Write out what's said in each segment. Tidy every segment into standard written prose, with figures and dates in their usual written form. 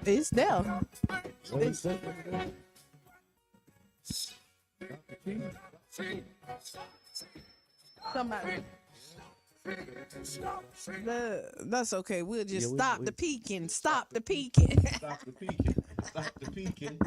It's there. It's, somebody. That's okay. We'll just stop the peeking. Stop the peeking. Stop the peeking. Stop the peeking.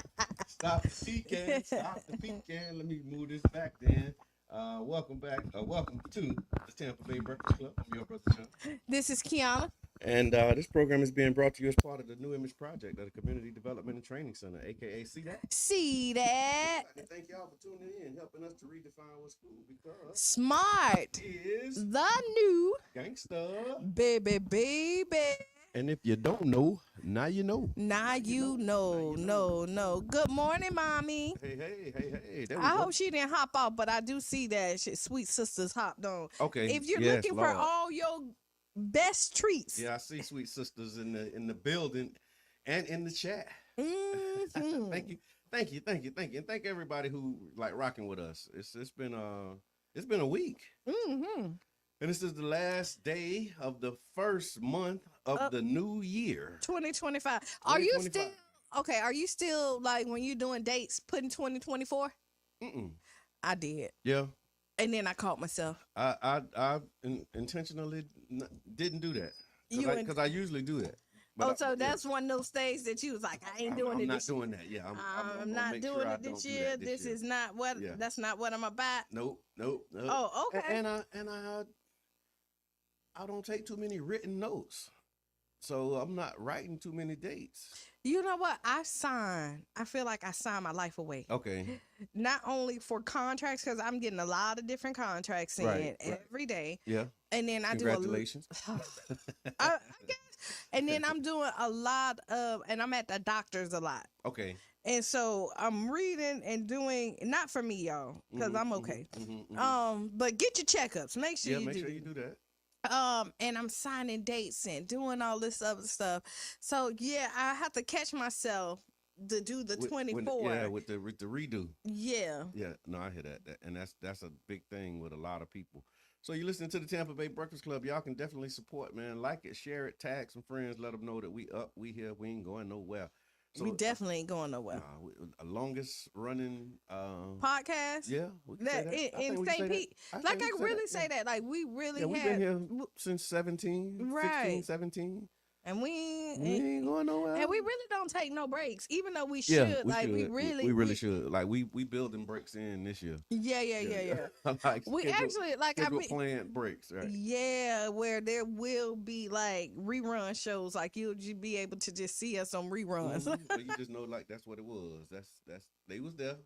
Stop the peeking. Stop the peeking. Let me move this back then. Welcome back. Welcome to the Tampa Bay Breakfast Club. I'm your brother Sean. This is Kiana. And this program is being brought to you as part of the New Image Project of the Community Development and Training Center, aka See That. See that? I'd like to thank y'all for tuning in, helping us to redefine what's cool because Smart is the new gangsta. baby. And if you don't know, now you know. Now you know. No. Good morning, mommy. Hey. There we I go. hope she didn't hop off, but I do see that sweet sisters hopped on. Okay. If you're yes, looking Lord. for all your best treats. Yeah, I see sweet sisters in the building and in the chat. Mm-hmm. Thank you, and thank everybody who like rocking with us. It's been a week, Mm-hmm. and this is the last day of the first month of the new year, 2025. Are you still okay? Are you still like when you're doing dates putting 2024? I did. Yeah. And then I caught myself. I intentionally didn't do that because I usually do that. But so that's one of those days that you was like, I ain't doing it. I'm not this doing that. Yeah, I'm not doing it this year. This is not what. Yeah. That's not what I'm about. Nope. Oh, okay. And I don't take too many written notes, so I'm not writing too many dates. You know what? I feel like I sign my life away. Okay. Not only for contracts, because I'm getting a lot of different contracts in every day. Yeah. And then I Congratulations. I guess. And then I'm doing a lot of, and I'm at the doctors a lot. Okay. And so I'm reading and doing, not for me, y'all, because I'm okay. But get your checkups. Make sure you do that. And I'm signing dates and doing all this other stuff. So yeah, I have to catch myself to do the 24. With the redo. Yeah. Yeah. No, I hear that. And that's a big thing with a lot of people. So you listening to the Tampa Bay Breakfast Club, y'all can definitely support, man. Like it, share it, tag some friends, let them know that we up, we here, we ain't going nowhere. So, we definitely ain't going nowhere. Longest running podcast. Yeah, in St. Pete. Like I really say that. Like we really we've been here since 17, right. 16, 17. And we ain't going nowhere. And we really don't take no breaks, even though we should. We really should. Like we building breaks in this year. Yeah. Like we actually planned breaks, right? Yeah, where there will be like rerun shows, like you'll be able to just see us on reruns. But you just know, like that's what it was. That's they was there.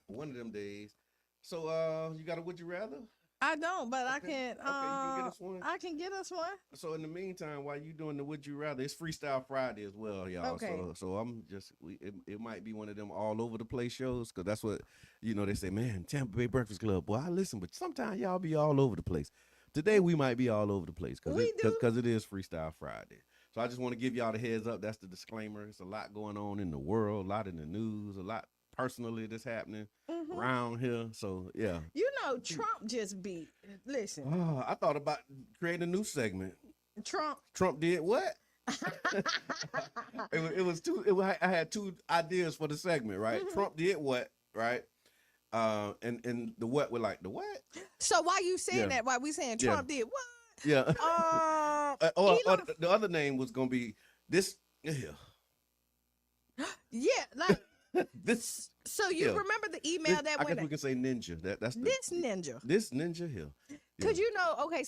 One of them days. So you got a would you rather? I don't, but I can. Okay, you can get us one. I can get us one. So in the meantime, while you doing the would you rather, it's Freestyle Friday as well, y'all. Okay. So I'm just it might be one of them all over the place shows because that's what they say. Man, Tampa Bay Breakfast Club. Boy, I listen, but sometimes y'all be all over the place. Today we might be all over the place because it is Freestyle Friday. So I just want to give y'all the heads up. That's the disclaimer. It's a lot going on in the world, a lot in the news, a lot personally that's happening around here. So yeah. Trump just beat. Listen. Oh, I thought about creating a new segment. Trump did what? it was two. I had two ideas for the segment, right? Trump did what, right? And the what were like the what? So why you saying that? Why we saying Trump did what? Yeah. Or the other name was gonna be this. Yeah. Yeah, like. This. So you remember the email that went? I guess we can say ninja. That's this ninja. This ninja here. Cause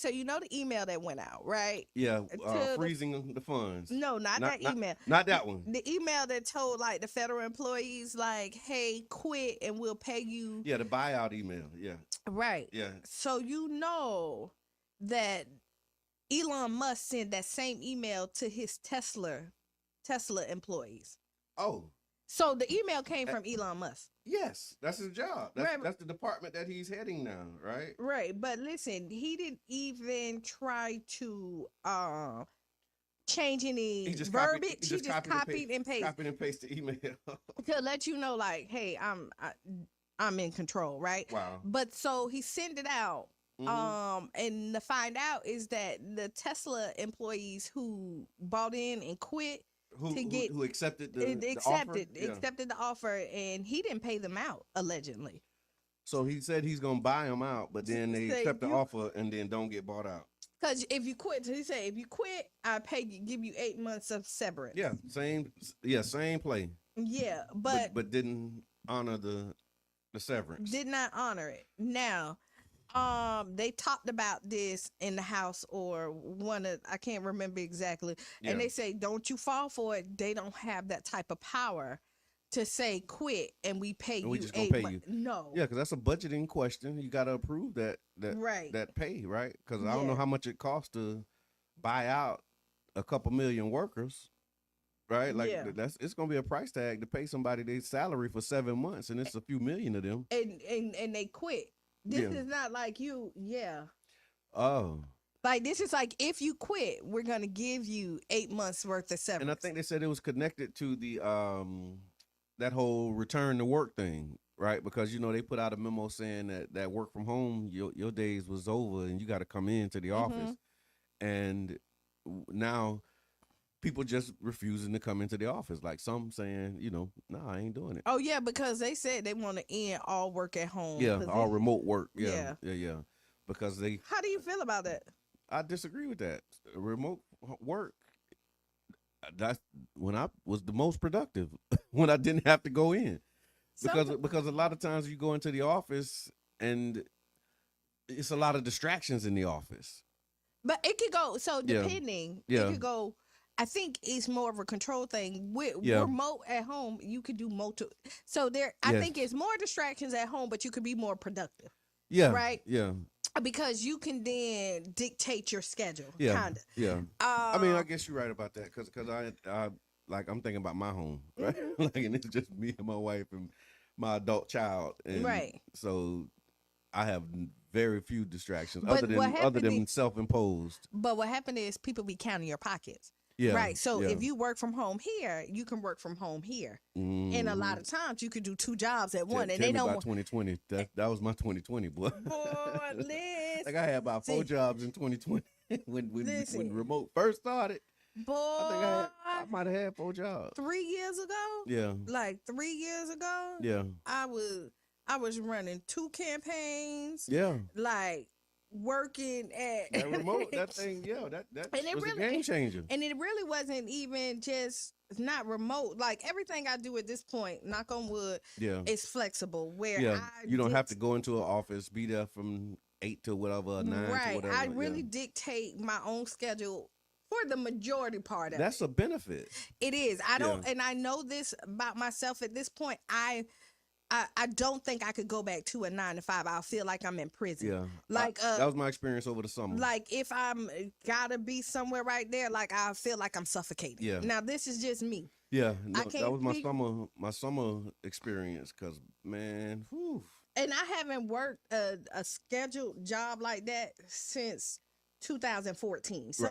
so the email that went out, right? Yeah, freezing the funds. No, not that email. Not that one. The email that told like the federal employees, like, "Hey, quit and we'll pay you." Yeah, the buyout email. Yeah. Right. Yeah. So that Elon Musk sent that same email to his Tesla employees. Oh. So the email came from Elon Musk. Yes, that's his job. That's the department that he's heading now, right? Right, but listen, he didn't even try to change any verbiage. He just copied and pasted. Copied and pasted the email to let you know, like, hey, I'm in control, right? Wow. But so he sent it out. And to find out is that the Tesla employees who bought in and quit. who accepted the offer? Accepted the offer, and he didn't pay them out allegedly. So he said he's gonna buy them out, but then they accept the offer and then don't get bought out. Because if you quit, he said, if you quit, I pay you, give you 8 months of severance. Yeah, same play. Yeah, but didn't honor the severance. Did not honor it. Now, they talked about this in the house or I can't remember exactly, and they say, don't you fall for it. They don't have that type of power to say quit and we pay we you just gonna 8 pay months. you. No. Yeah, because that's a budgeting question. You got to approve that pay, right? Because I don't know how much it costs to buy out a couple million workers, right? Like it's gonna be a price tag to pay somebody their salary for 7 months, and it's a few million of them. And they quit. This is not like you. Yeah. Oh. Like, this is like, if you quit, we're gonna give you 8 months worth of severance. And I think they said it was connected to the that whole return to work thing, right? Because they put out a memo saying that work from home, your days was over and you got to come into the office, and now people just refusing to come into the office. Like some saying, no, I ain't doing it. Oh yeah, because they said they want to end all work at home. Yeah, all remote work. Yeah. Because they. How do you feel about that? I disagree with that. Remote work. That's when I was the most productive, when I didn't have to go in, because a lot of times you go into the office and it's a lot of distractions in the office. But it could go depending. Yeah. It could go. I think it's more of a control thing. With remote at home, you could do multiple. So I think it's more distractions at home, but you could be more productive. Yeah. Right. Yeah. Because you can then dictate your schedule. Yeah. Kinda. Yeah. I mean, I guess you're right about that, because I like, I'm thinking about my home, right? Like, and it's just me and my wife and my adult child, and right. So I have very few distractions other than self-imposed. But what happened is people be counting your pockets. Yeah. Right. So if you work from home here, you can work from home here. And a lot of times you could do 2 jobs at one. And they don't. About 2020. That was my 2020, boy. Boy, listen. Like, I had about 4 jobs in 2020 when remote first started. Boy, I might have had 4 jobs. 3 years ago. Yeah. Like 3 years ago. Yeah. I was running 2 campaigns. Yeah. Like, working at that remote, that thing, that was a game changer. And it really wasn't even just not remote. Like, everything I do at this point, knock on wood, is flexible. Where you don't have to go into an office, be there from 8 to whatever, 9 to whatever. I really dictate my own schedule for the majority part of it. That's a benefit. It is. I don't, and I know this about myself at this point. I don't think I could go back to a 9 to 5. I'll feel like I'm in prison. Yeah. Like that was my experience over the summer. Like, if I'm gotta be somewhere right there, like, I feel like I'm suffocating. Yeah. Now this is just me. Yeah. No, that was my summer experience, because, man, whew. And I haven't worked a scheduled job like that since 2014. So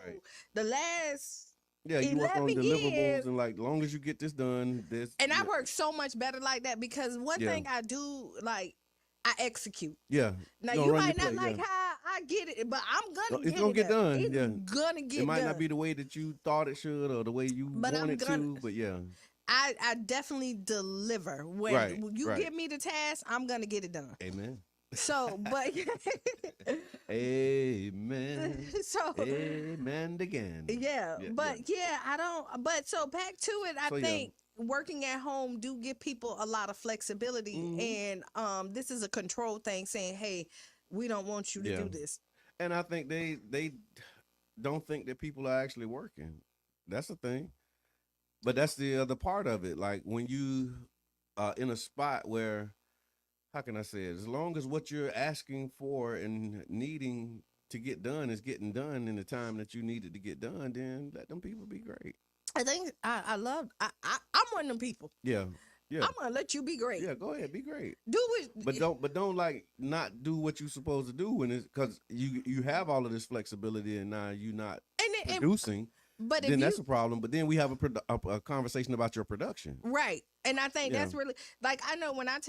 the last you work on deliverables, and like, long as you get this done, and I work so much better like that, because one thing I do, like, I execute. Yeah. Now you might not like how I get it, but I'm gonna it's gonna get done. It's gonna get done. It might not be the way that you thought it should, or the way you wanted to, but I definitely deliver. When you give me the task, I'm gonna get it done. Amen. So, but amen. So, amen again. Yeah, but I don't. But so back to it. I think working at home do give people a lot of flexibility, and this is a control thing, saying, "Hey, we don't want you to do this." And I think they don't think that people are actually working. That's the thing. But that's the other part of it. Like, when you in a spot where, how can I say it? As long as what you're asking for and needing to get done is getting done in the time that you need it to get done, then let them people be great. I think I'm one of them people. Yeah. Yeah. I'm gonna let you be great. Yeah, go ahead, be great. Do it, but don't like not do what you're supposed to do when it's, because you have all of this flexibility, and now you're not producing. But then that's a problem. But then we have a conversation about your production, right? And I think that's really, like, I know when I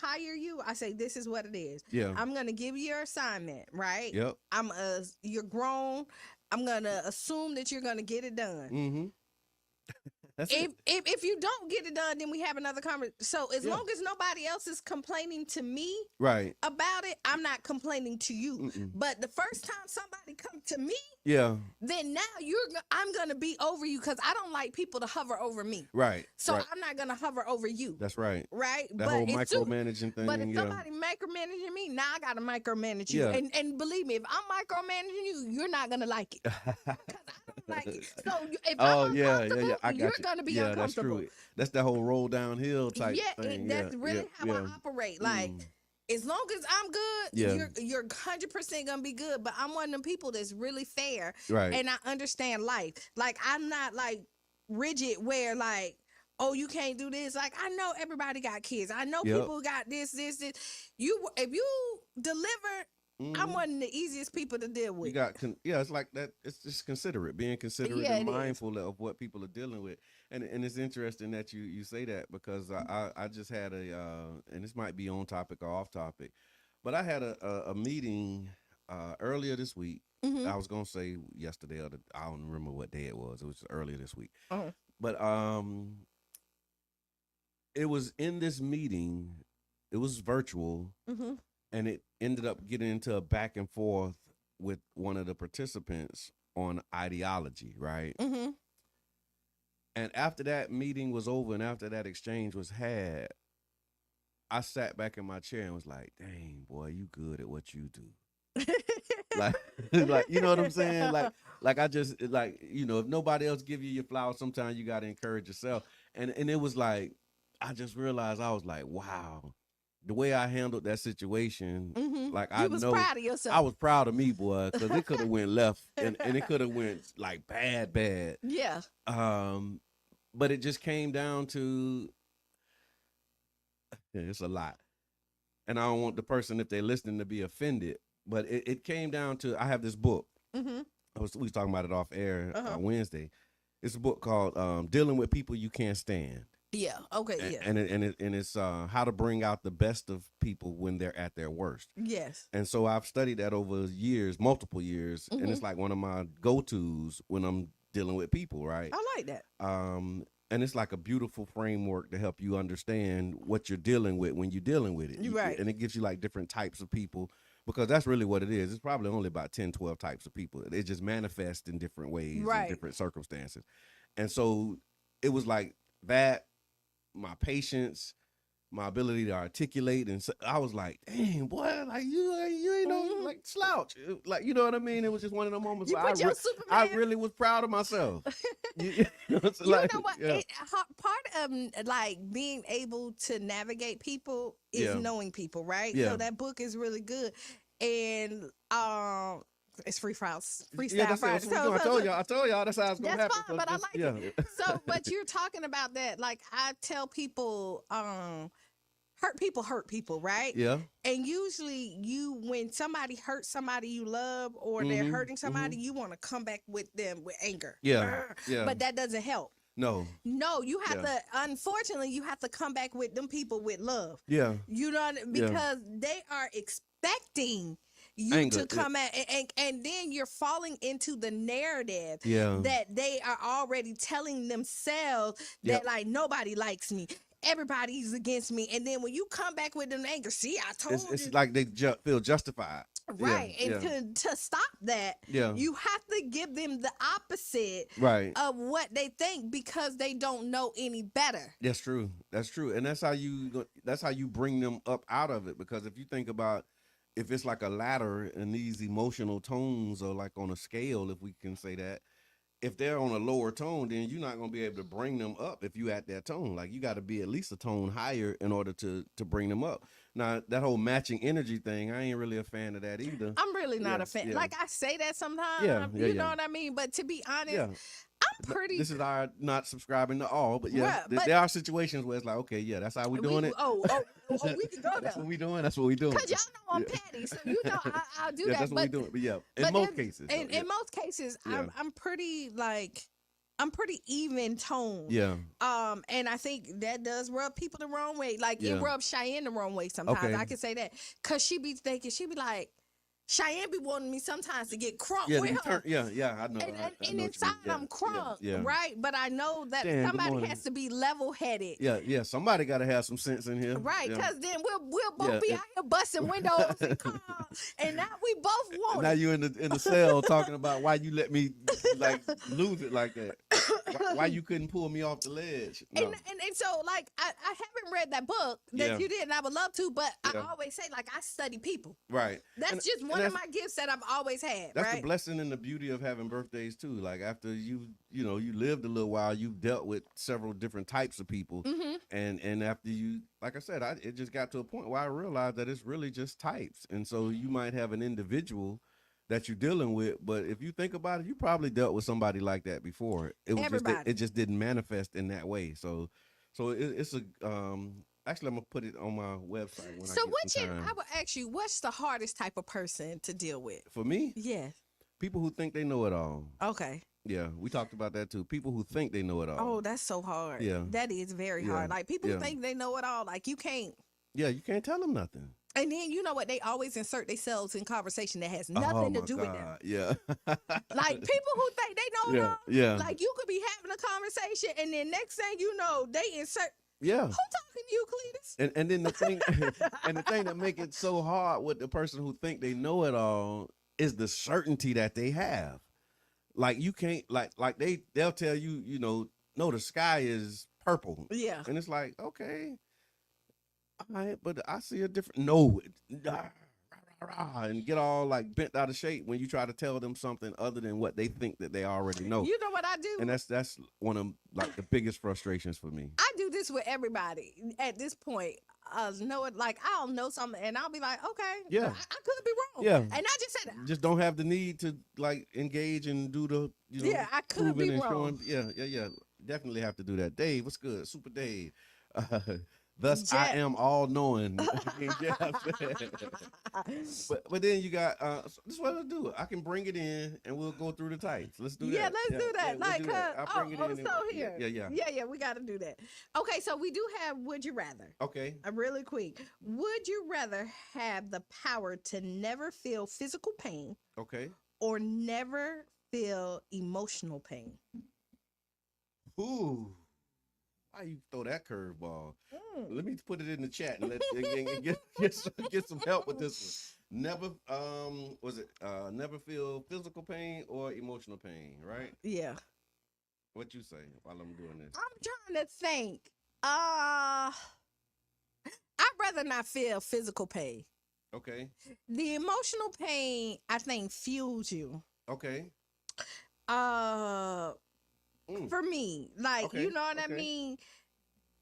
hire you, I say, this is what it is. Yeah. I'm gonna give you your assignment, right? Yep. You're grown. I'm gonna assume that you're gonna get it done. Mm-hmm. That's it. If you don't get it done, then we have another conversation. So as long as nobody else is complaining to me Right. about it, I'm not complaining to you. Mm-mm. But the first time somebody come to me, Yeah. then now I'm gonna be over you because I don't like people to hover over me. Right. So right. I'm not gonna hover over you. That's right. Right. That whole micromanaging thing. But if somebody micromanaging me, now I gotta micromanage you. Yeah. And believe me, if I'm micromanaging you, you're not gonna like it. Because I don't like it. So if I'm uncomfortable, I got you're you. gonna be Yeah, uncomfortable. that's true. That's that whole roll downhill type thing. That's really how I operate. Like, as long as I'm good, you're 100% gonna be good. But I'm one of them people that's really fair, Right. and I understand life. Like, I'm not like rigid where like, oh, you can't do this. Like, I know everybody got kids. I know people got this. If you deliver, I'm one of the easiest people to deal with. You got it's like that. It's just considerate, being considerate and mindful of what people are dealing with. And it's interesting that you say that, because I just had and this might be on topic or off topic, but I had a meeting earlier this week. I was gonna say yesterday I don't remember what day it was. It was earlier this week. But it was in this meeting. It was virtual. And it ended up getting into a back and forth with one of the participants on ideology, right? And after that meeting was over and after that exchange was had, I sat back in my chair and was like, dang, boy, you good at what you do. like, you know what I'm saying? Like I just, like, if nobody else give you your flowers, sometimes you got to encourage yourself. And it was like, I just realized, I was like, wow. The way I handled that situation, like I was proud of yourself. I was proud of me, boy, because it could have went left and it could have went like bad. Yeah. But it just came down to it's a lot, and I don't want the person, if they're listening, to be offended. But it came down to, I have this book. We was talking about it off air Wednesday. It's a book called "Dealing with People You Can't Stand." Yeah. Okay. Yeah. And it's how to bring out the best of people when they're at their worst. Yes. And so I've studied that over years, multiple years, and it's like one of my go-tos when I'm dealing with people. Right. I like that. And it's like a beautiful framework to help you understand what you're dealing with when you're dealing with it. Right. And it gives you like different types of people, because that's really what it is. It's probably only about 10, 12 types of people. It just manifests in different ways, in different circumstances. And so it was like that. My patience, my ability to articulate, and so I was like, "Dang, boy, like you ain't no like slouch, like, you know what I mean?" It was just one of the moments where I really was proud of myself. You know what? Part of like being able to navigate people is knowing people, right? Yeah. So that book is really good, and it's freestyle. Yeah, that's Friday. I told y'all that's how it's gonna happen. Fine, but I like it. So, but you're talking about that. Like, I tell people, hurt people, right? Yeah. And usually, when somebody hurts somebody you love, or they're hurting somebody, you want to come back with them with anger. Yeah. Yeah. But that doesn't help. No, you have to, unfortunately, you have to come back with them people with love. Yeah. You know, because they are expecting you anger, to come at, and then you're falling into the narrative Yeah. that they are already telling themselves that like, nobody likes me, everybody's against me, and then when you come back with them anger, see, I told you. It's like they feel justified. Right. And to stop that, you have to give them the opposite of what they think, because they don't know any better. That's true. And that's how you bring them up out of it. Because if you think about, if it's like a ladder and these emotional tones are like on a scale, if we can say that, if they're on a lower tone, then you're not going to be able to bring them up if you at that tone. Like, you got to be at least a tone higher in order to bring them up. Now, that whole matching energy thing, I ain't really a fan of that either. I'm really not a fan. Like, I say that sometimes, you know what I mean? But to be honest, I'm pretty. This is our not subscribing to all, but there are situations where it's like, okay, that's how we doing it. We can go there. That's what we doing. That's what we doing. Because y'all know I'm petty, so you know I'll do that. That's what we doing. But in most cases, in most cases, I'm pretty I'm pretty even toned. Yeah. And I think that does rub people the wrong way. Like, it rubs Cheyenne the wrong way sometimes. Okay. I can say that, because she be like, Cheyenne be wanting me sometimes to get crunk Yeah, with her. I know. And inside I'm crunk, right? But I know that Dan, somebody has to be level-headed. Yeah, somebody got to have some sense in here. Right, Yeah. because then we'll both be out here busting windows and cars, and now we both want now it. you in the cell talking about why you let me like lose it like that. Why you couldn't pull me off the ledge? No. And so like I haven't read that book that you did, and I would love to, but I always say like I study people. Right. That's just one of my gifts that I've always had. That's the blessing and the beauty of having birthdays too. Like after you lived a little while, you've dealt with several different types of people, and after you, like I said, it just got to a point where I realized that it's really just types, and so you might have an individual that you're dealing with, but if you think about it, you probably dealt with somebody like that before. It was it just didn't manifest in that way. So it's a actually I'm gonna put it on my website when I get some time. I would ask you, what's the hardest type of person to deal with? For me? Yes. People who think they know it all. Okay. Yeah, we talked about that too. People who think they know it all. Oh, that's so hard. Yeah. That is very hard. Like people who think they know it all, like you can't. Yeah, you can't tell them nothing. And then you know what? They always insert themselves in conversation that has nothing to do with them. Yeah. Like people who think they know it all. Yeah. Like you could be having a conversation, and then next thing you know, they insert. Yeah. Who talking to you, Cletus? And then the thing and the thing that make it so hard with the person who think they know it all is the certainty that they have. Like you can't like they'll tell you, no, the sky is purple. Yeah. And it's like, okay. All right, but I see a different and get all like bent out of shape when you try to tell them something other than what they think that they already know. You know what I do? And that's one of like the biggest frustrations for me. I do this with everybody at this point. Know it like I'll know something and I'll be like, okay, yeah, I could be wrong. Yeah, and I just said just don't have the need to like engage and do the I could be wrong. Yeah, definitely have to do that. Dave, what's good? Super Dave. Thus, I am all knowing. but then you got this is what I'll do. I can bring it in and we'll go through the types. Let's do that. Yeah, let's do that. We'll like, do that. I'll bring it in. So here. Yeah, we got to do that. Okay, so we do have Would You Rather. Okay. Really quick. Would you rather have the power to never feel physical pain? Okay. Or never feel emotional pain? Ooh. Why you throw that curveball? Let me put it in the chat and get some help with this one. Never never feel physical pain or emotional pain, right? Yeah. What you say while I'm doing this? I'm trying to think. I'd rather not feel physical pain. Okay. The emotional pain, I think, fuels you. Okay. For me, like, you know what I mean?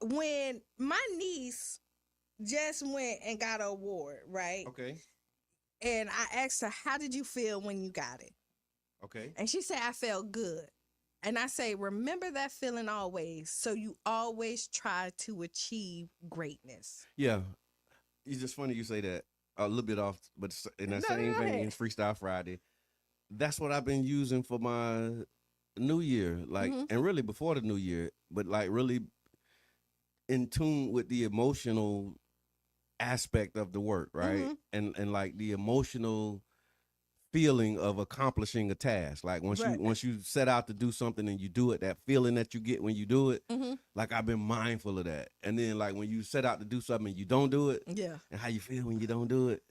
When my niece just went and got an award, right? Okay. And I asked her, how did you feel when you got it? Okay. And she said, I felt good. And I say, remember that feeling always. So you always try to achieve greatness. Yeah. It's just funny you say that. A little bit off, but in that same vein, Freestyle Friday. That's what I've been using for my New Year, like, and really before the New Year, but like really in tune with the emotional aspect of the work, right? And like the emotional feeling of accomplishing a task. Like once you set out to do something and you do it, that feeling that you get when you do it, like I've been mindful of that. And then like when you set out to do something and you don't do it, and how you feel when you don't do it.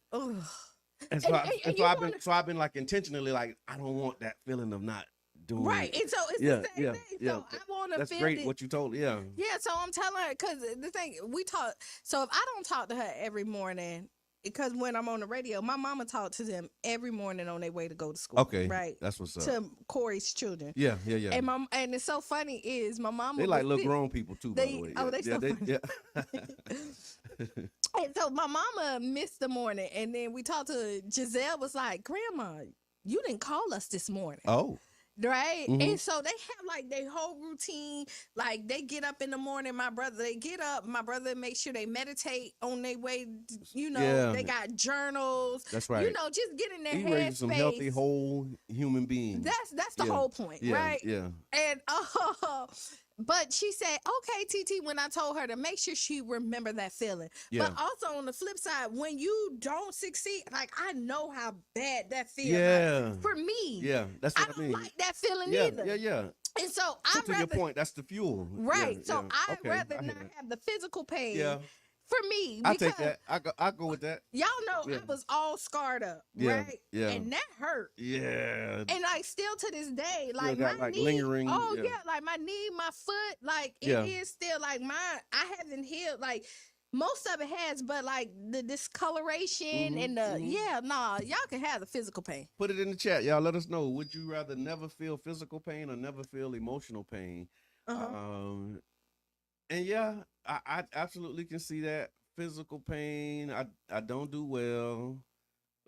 And so I've been like intentionally like I don't want that feeling of not doing it. And so it's the same thing. So I want to feel that's great what you told. Yeah. So I'm telling her because the thing we talk. So if I don't talk to her every morning, because when I'm on the radio, my mama talked to them every morning on their way to go to school. Okay, right. That's what's up. To Corey's children. Yeah. And it's so funny is my mama. They like little grown people too. By the way. They so funny. And so my mama missed the morning, and then we talked to Giselle. Was like, Grandma, you didn't call us this morning. Oh. Right. And so they have like their whole routine. Like they get up in the morning, my brother make sure they meditate on their way, they got journals. That's right. Just getting their he head raised some healthy whole human beings. That's the whole point, right? Yeah. And But she said, okay, TT, when I told her to make sure she remember that feeling. Yeah. But also on the flip side, when you don't succeed, like I know how bad that feels. Yeah. Like, for me, yeah, that's what I mean. I don't like that feeling Yeah, either. yeah. And so To your point, that's the fuel. Right. Yeah, so yeah. I'd rather not have the physical pain. Yeah. For me, I take that. I go with that. Y'all know I was all scarred up, right? Yeah. And that hurt. Yeah. And like still to this day, like got, my like, knee, lingering. oh yeah, like my knee, my foot, like it is still like mine. I haven't healed. Like most of it has, but like the discoloration and the y'all can have the physical pain. Put it in the chat, y'all. Let us know. Would you rather never feel physical pain or never feel emotional pain? And yeah, I absolutely can see that. Physical pain, I don't do well.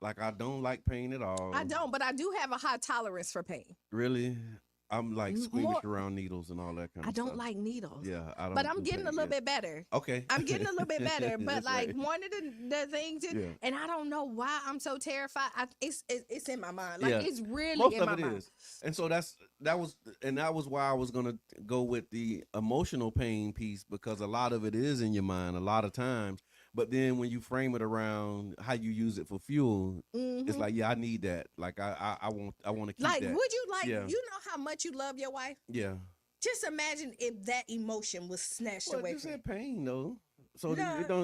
Like I don't like pain at all. I don't, but I do have a high tolerance for pain. Really? I'm like squeamish around needles and all that kind of stuff. I don't like needles. Yeah, I don't. But I'm getting a little bit better. Okay. I'm getting a little bit better. But like right. one of the things, and I don't know why I'm so terrified. It's in my mind. Like it's really most in of my it mind. is. And so that was why I was gonna go with the emotional pain piece, because a lot of it is in your mind a lot of times. But then when you frame it around how you use it for fuel, it's like, yeah, I need that. Like I want to keep like, that. would you like, you know how much you love your wife? Yeah. Just imagine if that emotion was snatched away You from you. said pain though. So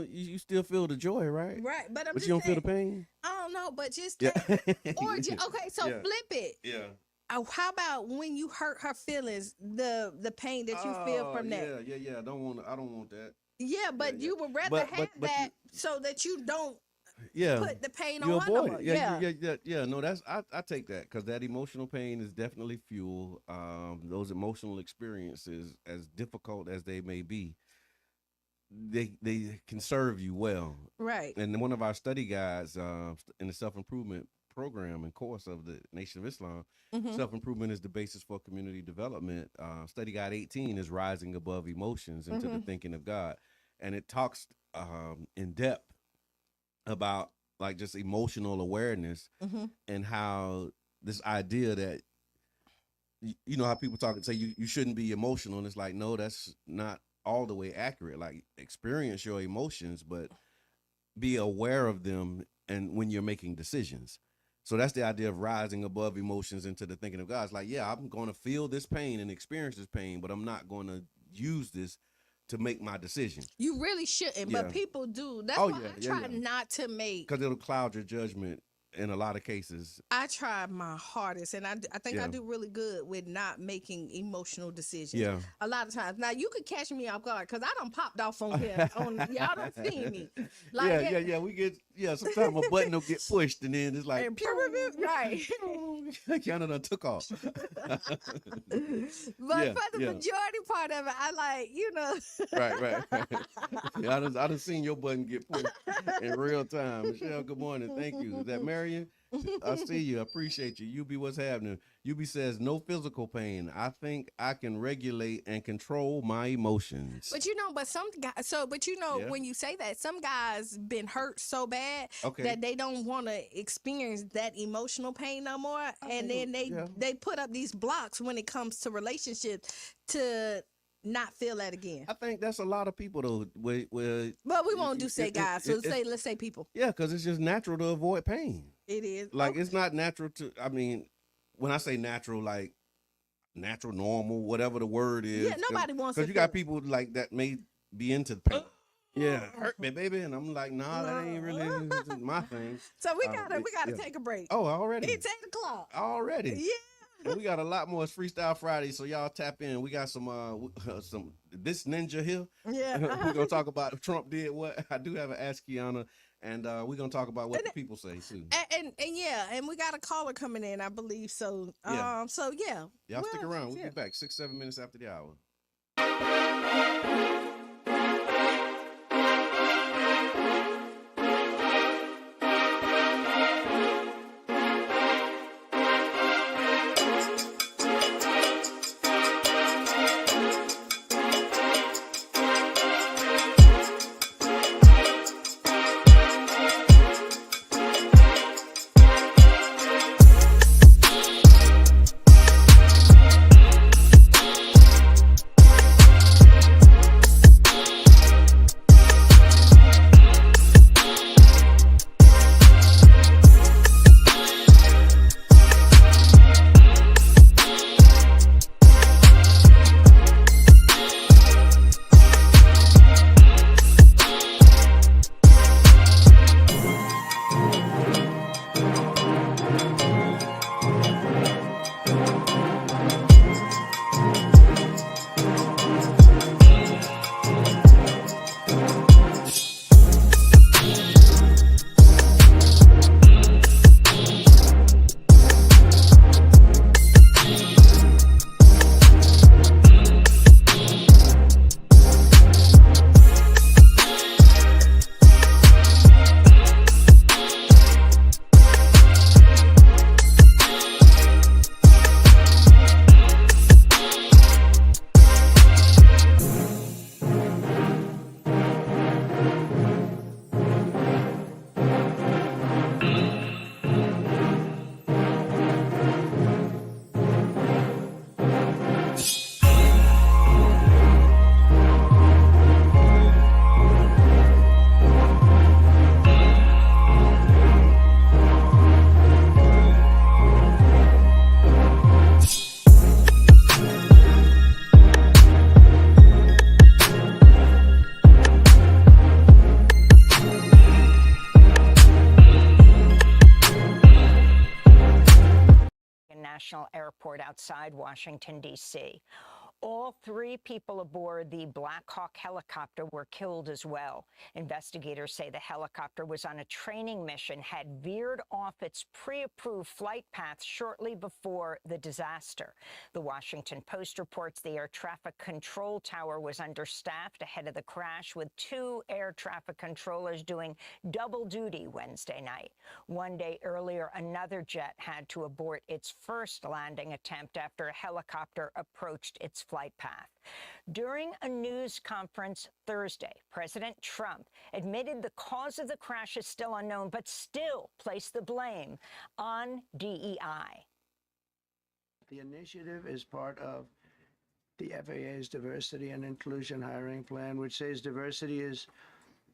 you still feel the joy, right? Right. But you don't feel the pain? I don't know, but just okay, so flip it. Yeah. How about when you hurt her feelings, the pain that you feel from that? Yeah. I don't want that. Yeah, but you would rather have that so that you don't put the pain on her no more. Yeah. No, I take that, because that emotional pain is definitely fuel. Those emotional experiences, as difficult as they may be, they can serve you well. Right. And one of our study guides in the self-improvement program and course of the Nation of Islam, self-improvement is the basis for community development. Study guide 18 is rising above emotions into the thinking of God. And it talks in depth about like just emotional awareness and how this idea that, you know, how people talk and say you shouldn't be emotional. And it's like, no, that's not all the way accurate. Like, experience your emotions, but be aware of them and when you're making decisions. So that's the idea of rising above emotions into the thinking of God. It's like, yeah, I'm going to feel this pain and experience this pain, but I'm not going to use this to make my decision. You really shouldn't, but people do. That's why I try not to make. Because it'll cloud your judgment in a lot of cases. I try my hardest, and I think I do really good with not making emotional decisions. Yeah. A lot of times. Now, you could catch me off guard, because I done popped off on here. Y'all don't see me. Like, we get, sometimes a button will get pushed, and then it's like, right. Kiana done took off. But for the majority part of it, I like, Right. Yeah, I done seen your button get pushed in real time. Michelle, good morning. Thank you. Is that Marion? I see you. I appreciate you. UB, what's happening? UB says, no physical pain. I think I can regulate and control my emotions. But some guys, when you say that, some guys been hurt so bad that they don't want to experience that emotional pain no more. And then they put up these blocks when it comes to relationships to not feel that again. I think that's a lot of people though. But we won't guys. Let's say people. Yeah, because it's just natural to avoid pain. It is. Like it's not natural to. I mean, when I say natural, like natural, normal, whatever the word is. Yeah, nobody wants. Because you got people like that may be into pain. Yeah, hurt me, baby, and I'm like, nah, that ain't really my thing. So we gotta take a break. Oh, already. It's 8:00 already. Yeah. And we got a lot more. It's Freestyle Friday, so y'all tap in. We got some this ninja here. Yeah. We're gonna talk about Trump did what. I do have an Ask Kiana, and we're gonna talk about what the people say too. And we got a caller coming in, I believe. So Y'all stick around. We'll be back 6-7 minutes after the hour. airport outside Washington, D.C. All 3 people aboard the Black Hawk helicopter were killed as well. Investigators say the helicopter was on a training mission, had veered off its pre-approved flight path shortly before the disaster. The Washington Post reports the air traffic control tower was understaffed ahead of the crash, with 2 air traffic controllers doing double duty Wednesday night. One day earlier, another jet had to abort its first landing attempt after a helicopter approached its flight path. During a news conference Thursday, President Trump admitted the cause of the crash is still unknown, but still placed the blame on DEI. The initiative is part of the FAA's diversity and inclusion hiring plan, which says diversity is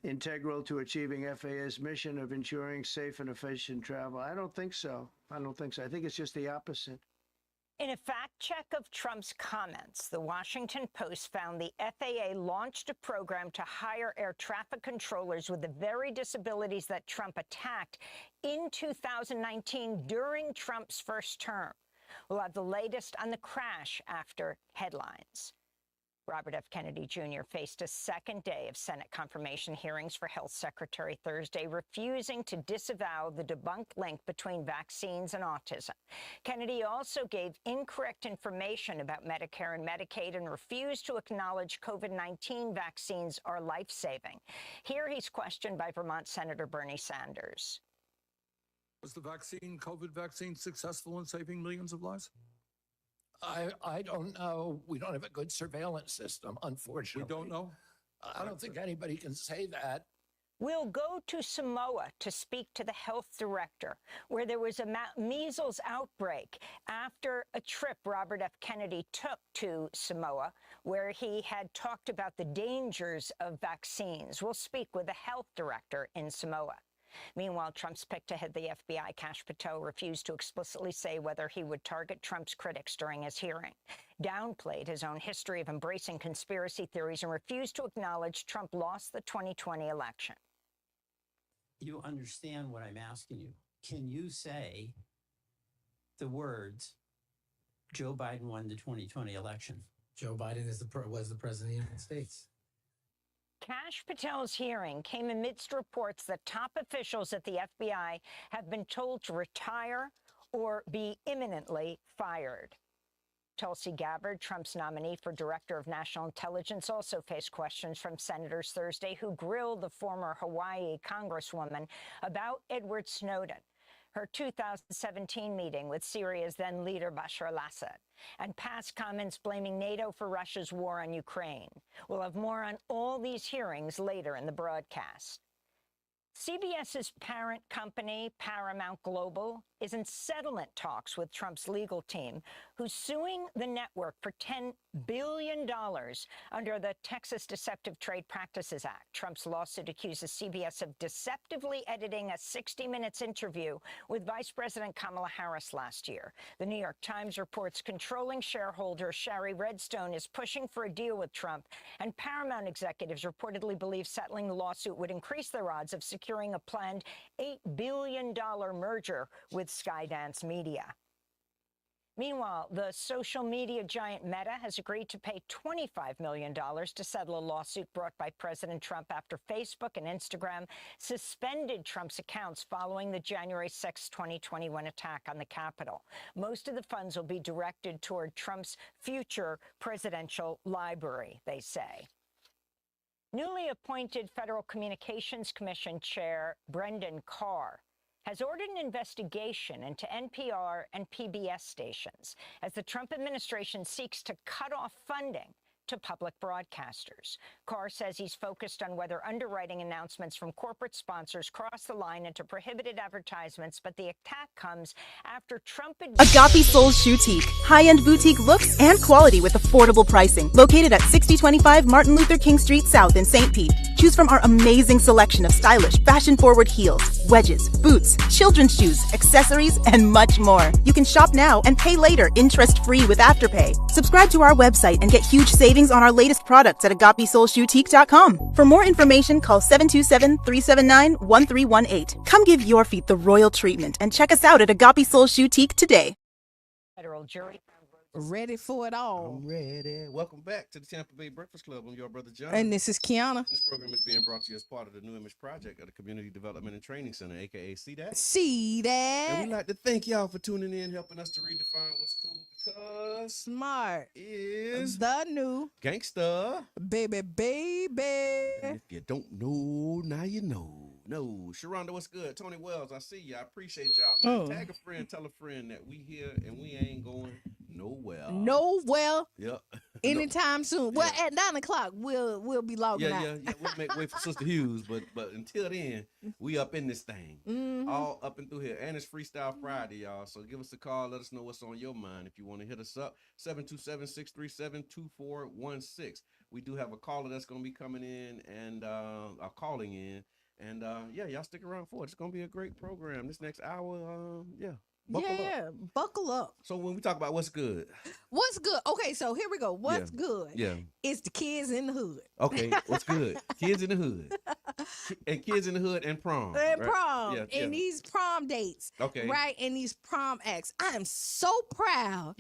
integral to achieving FAA's mission of ensuring safe and efficient travel. I don't think so. I think it's just the opposite. In a fact check of Trump's comments, the Washington Post found the FAA launched a program to hire air traffic controllers with the very disabilities that Trump attacked in 2019 during Trump's first term. We'll have the latest on the crash after headlines. Robert F. Kennedy Jr. faced a second day of Senate confirmation hearings for Health Secretary Thursday, refusing to disavow the debunked link between vaccines and autism. Kennedy also gave incorrect information about Medicare and Medicaid and refused to acknowledge COVID-19 vaccines are life-saving. Here he's questioned by Vermont Senator Bernie Sanders. Was the COVID vaccine, successful in saving millions of lives? I don't know. We don't have a good surveillance system, unfortunately. We don't know? I don't think anybody can say that. We'll go to Samoa to speak to the health director, where there was a measles outbreak after a trip Robert F. Kennedy took to Samoa, where he had talked about the dangers of vaccines. We'll speak with the health director in Samoa. Meanwhile, Trump's pick to head the FBI, Kash Patel, refused to explicitly say whether he would target Trump's critics during his hearing, downplayed his own history of embracing conspiracy theories, and refused to acknowledge Trump lost the 2020 election. You understand what I'm asking you. Can you say the words, Joe Biden won the 2020 election? Joe Biden was the President of the United States. Kash Patel's hearing came amidst reports that top officials at the FBI have been told to retire or be imminently fired. Tulsi Gabbard, Trump's nominee for Director of National Intelligence, also faced questions from senators Thursday who grilled the former Hawaii Congresswoman about Edward Snowden, her 2017 meeting with Syria's then leader Bashar al-Assad, and past comments blaming NATO for Russia's war on Ukraine. We'll have more on all these hearings later in the broadcast. CBS's parent company, Paramount Global, is in settlement talks with Trump's legal team, who's suing the network for $10 billion under the Texas Deceptive Trade Practices Act. Trump's lawsuit accuses CBS of deceptively editing a 60 Minutes interview with Vice President Kamala Harris last year. The New York Times reports controlling shareholder Shari Redstone is pushing for a deal with Trump, and Paramount executives reportedly believe settling the lawsuit would increase their odds of securing a planned $8 billion merger with Skydance Media. Meanwhile, the social media giant Meta has agreed to pay $25 million to settle a lawsuit brought by President Trump after Facebook and Instagram suspended Trump's accounts following the January 6, 2021 attack on the Capitol. Most of the funds will be directed toward Trump's future presidential library, they say. Newly appointed Federal Communications Commission Chair Brendan Carr has ordered an investigation into NPR and PBS stations as the Trump administration seeks to cut off funding to public broadcasters. Carr says he's focused on whether underwriting announcements from corporate sponsors cross the line into prohibited advertisements, but the attack comes after Trump... Agape Soul Boutique. High-end boutique looks and quality with affordable pricing. Located at 6025 Martin Luther King Street South in St. Pete. Choose from our amazing selection of stylish, fashion-forward heels, wedges, boots, children's shoes, accessories, and much more. You can shop now and pay later, interest-free with Afterpay. Subscribe to our website and get huge savings on our latest products at agapesoulboutique.com. For more information, call 727-379-1318. Come give your feet the royal treatment and check us out at Agape Soul Boutique today. Federal jury. Ready for it all. I'm ready. Welcome back to the Tampa Bay Breakfast Club. I'm your brother John. And this is Kiana. This program is being brought to you as part of the New Image Project of the Community Development and Training Center, aka CDAT. See that? And we'd like to thank y'all for tuning in, helping us to redefine what's cool, because smart is the new gangsta. Baby. And if you don't know, now you know. No, Sharonda, what's good? Tony Wells, I see you. I appreciate y'all. Tag a friend, tell a friend that we here and we ain't going nowhere. Yep. Anytime soon. Well, at 9 o'clock, we'll be logging out. Yeah. We'll make way for Sister Hughes, but until then, we up in this thing. All up and through here. And it's Freestyle Friday, y'all. So give us a call. Let us know what's on your mind. If you want to hit us up, 727-637-2416. We do have a caller that's going to be coming in and calling in. And y'all stick around for it. It's going to be a great program. This next hour, Buckle up. So when we talk about what's good. Okay, so here we go. What's good? Yeah. It's the kids in the hood. Okay, what's good? Kids in the hood. And kids in the hood and prom. And right? prom. And these prom dates. Okay. Right? And these prom acts. I am so proud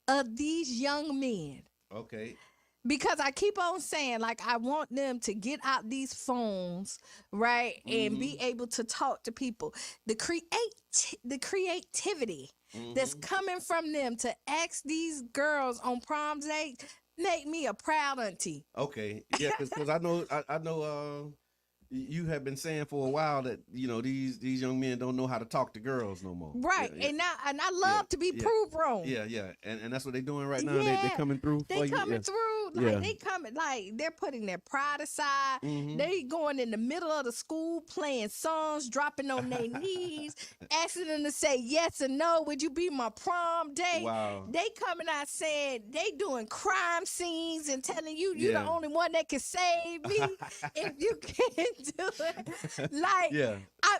of these young men. Okay. Because I keep on saying, like, I want them to get out these phones, right, and be able to talk to people. The creativity that's coming from them to ask these girls on prom date make me a proud auntie. Okay, yeah, because I know. You have been saying for a while that these young men don't know how to talk to girls no more. Right, and I love to be proved wrong. Yeah, and that's what they're doing right now. They coming through. They coming through. Like they coming, like they're putting their pride aside. They going in the middle of the school playing songs, dropping on their knees, asking them to say yes or no. Would you be my prom date? Wow. They coming out saying they doing crime scenes and telling you you're the only one that can save me if you can't do it. Like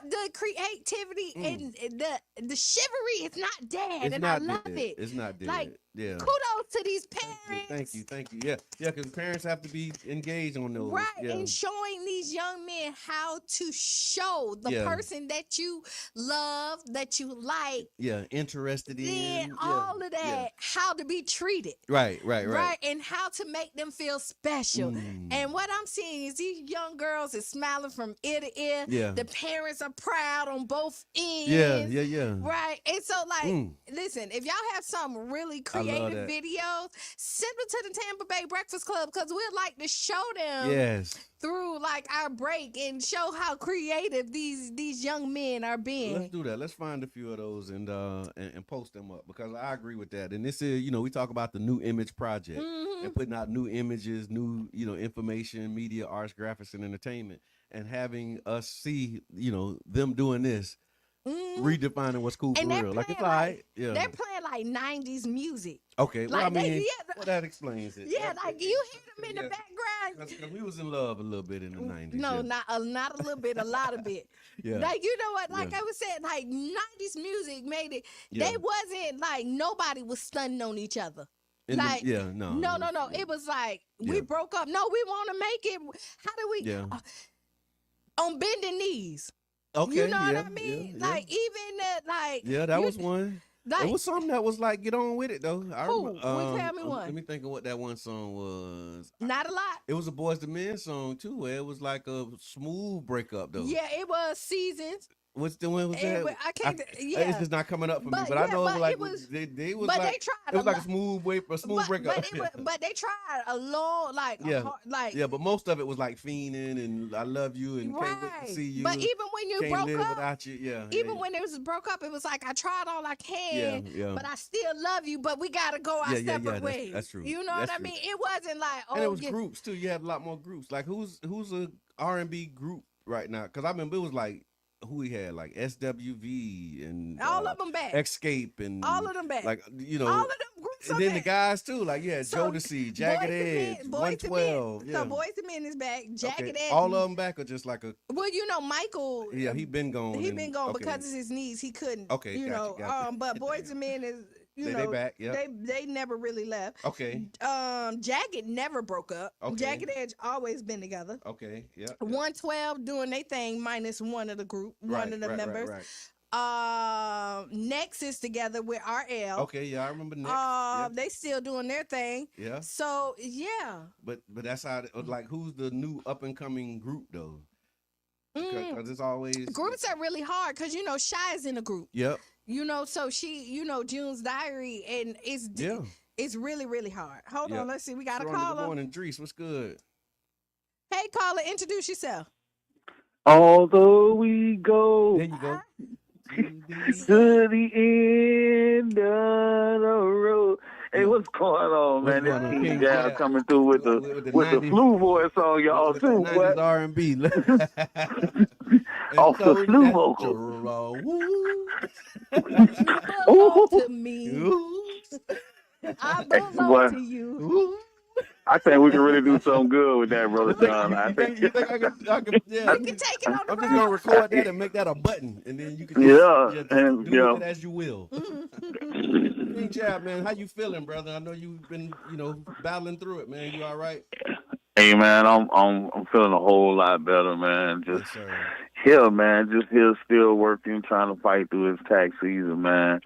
the creativity and the chivalry is not dead, and I love it. It's not dead. Like, yeah. Kudos to these parents. Thank you. Yeah, because parents have to be engaged on those. Right, and showing these young men how to show the person that you love, that you like. Yeah, interested in. All of that, how to be treated. Right. And how to make them feel special. And what I'm seeing is these young girls is smiling from ear to ear. Yeah. The parents are proud on both ends. Yeah. Right. And so, like, listen, if y'all have some really creative videos, send them to the Tampa Bay Breakfast Club, because we'd like to show them through like our break and show how creative these young men are being. Let's do that. Let's find a few of those and post them up, because I agree with that. And this is, we talk about the New Image Project and putting out new images, new, information, media, arts, graphics, and entertainment, and having us see, them doing this. Redefining what's cool for real. Like, it's all right. Yeah. They're playing like 90s music. Okay. Well, like well, that explains it. Yeah, like you hear them in the background. Because we was in love a little bit in the 90s. No, not a little bit, a lot of it. Like, you know what? Like I was saying, like 90s music made it. They wasn't like nobody was stunning on each other. No. It was like we broke up. No, we want to make it. How do we? On bending knees. Okay, you know what I mean? Like even that, like that was one. Like, it was something that was like, get on with it though. I remember, tell me one. Let me think of what that one song was. Not a lot. It was a Boyz II Men song too, where it was like a smooth breakup though. Yeah, it was Seasons. What's the one was that? I can't. It's just not coming up for me. But I know it was like they was like, they tried. It was like a smooth breakup. But they tried a long but most of it was like fiending and I love you and can't wait to see you. But even when you can't broke live up, without you, even when it was broke up, it was like I tried all I can, but I still love you. But we gotta go our separate ways. That's true. You know what I mean? It wasn't like and it was groups too. You had a lot more groups. Like who's a R&B group right now? Because I remember it was like. Who we had, like SWV and all of them back, Escape and all of them back, like all of them groups. And then the guys too, like Jodeci, Jagged Edge, 112. So Boyz II Men is back, Jagged Edge. All of them back or just like a. Well, Michael. Yeah, he been gone. Because of his knees. He couldn't. Okay, gotcha. But Boyz II Men is. They back, yeah. They never really left. Okay. Jagged never broke up. Okay. Jagged Edge always been together. Okay, yeah. 112 doing their thing minus one of the group, one of the members. Right. Next is together with RL. Okay, yeah, I remember Next. Yeah. They still doing their thing. Yeah. So yeah. But that's how like who's the new up and coming group though? Because it's always groups are really hard because Shy is in a group. Yep. So she June's Diary, and it's really, really hard. Hold on, let's see. We got a caller. Good morning, Drees. What's good? Hey, caller, introduce yourself. Although we go There you go. to the end of the road. Hey, what's going on, man? This King Jazz coming through with the flu voice on y'all too, boy. R&B. Off the flu vocal. Belong to me. I belong to you. I think we can really do something good with that, brother John. You think I can yeah. You can take it on the I'm just gonna record that and make that a button, and then you can do it as you will. King Jab, man, how you feeling, brother? I know you've been, battling through it, man. You all right? Hey, man, I'm feeling a whole lot better, man. Just here, man. Just here, still working, trying to fight through this tax season, man.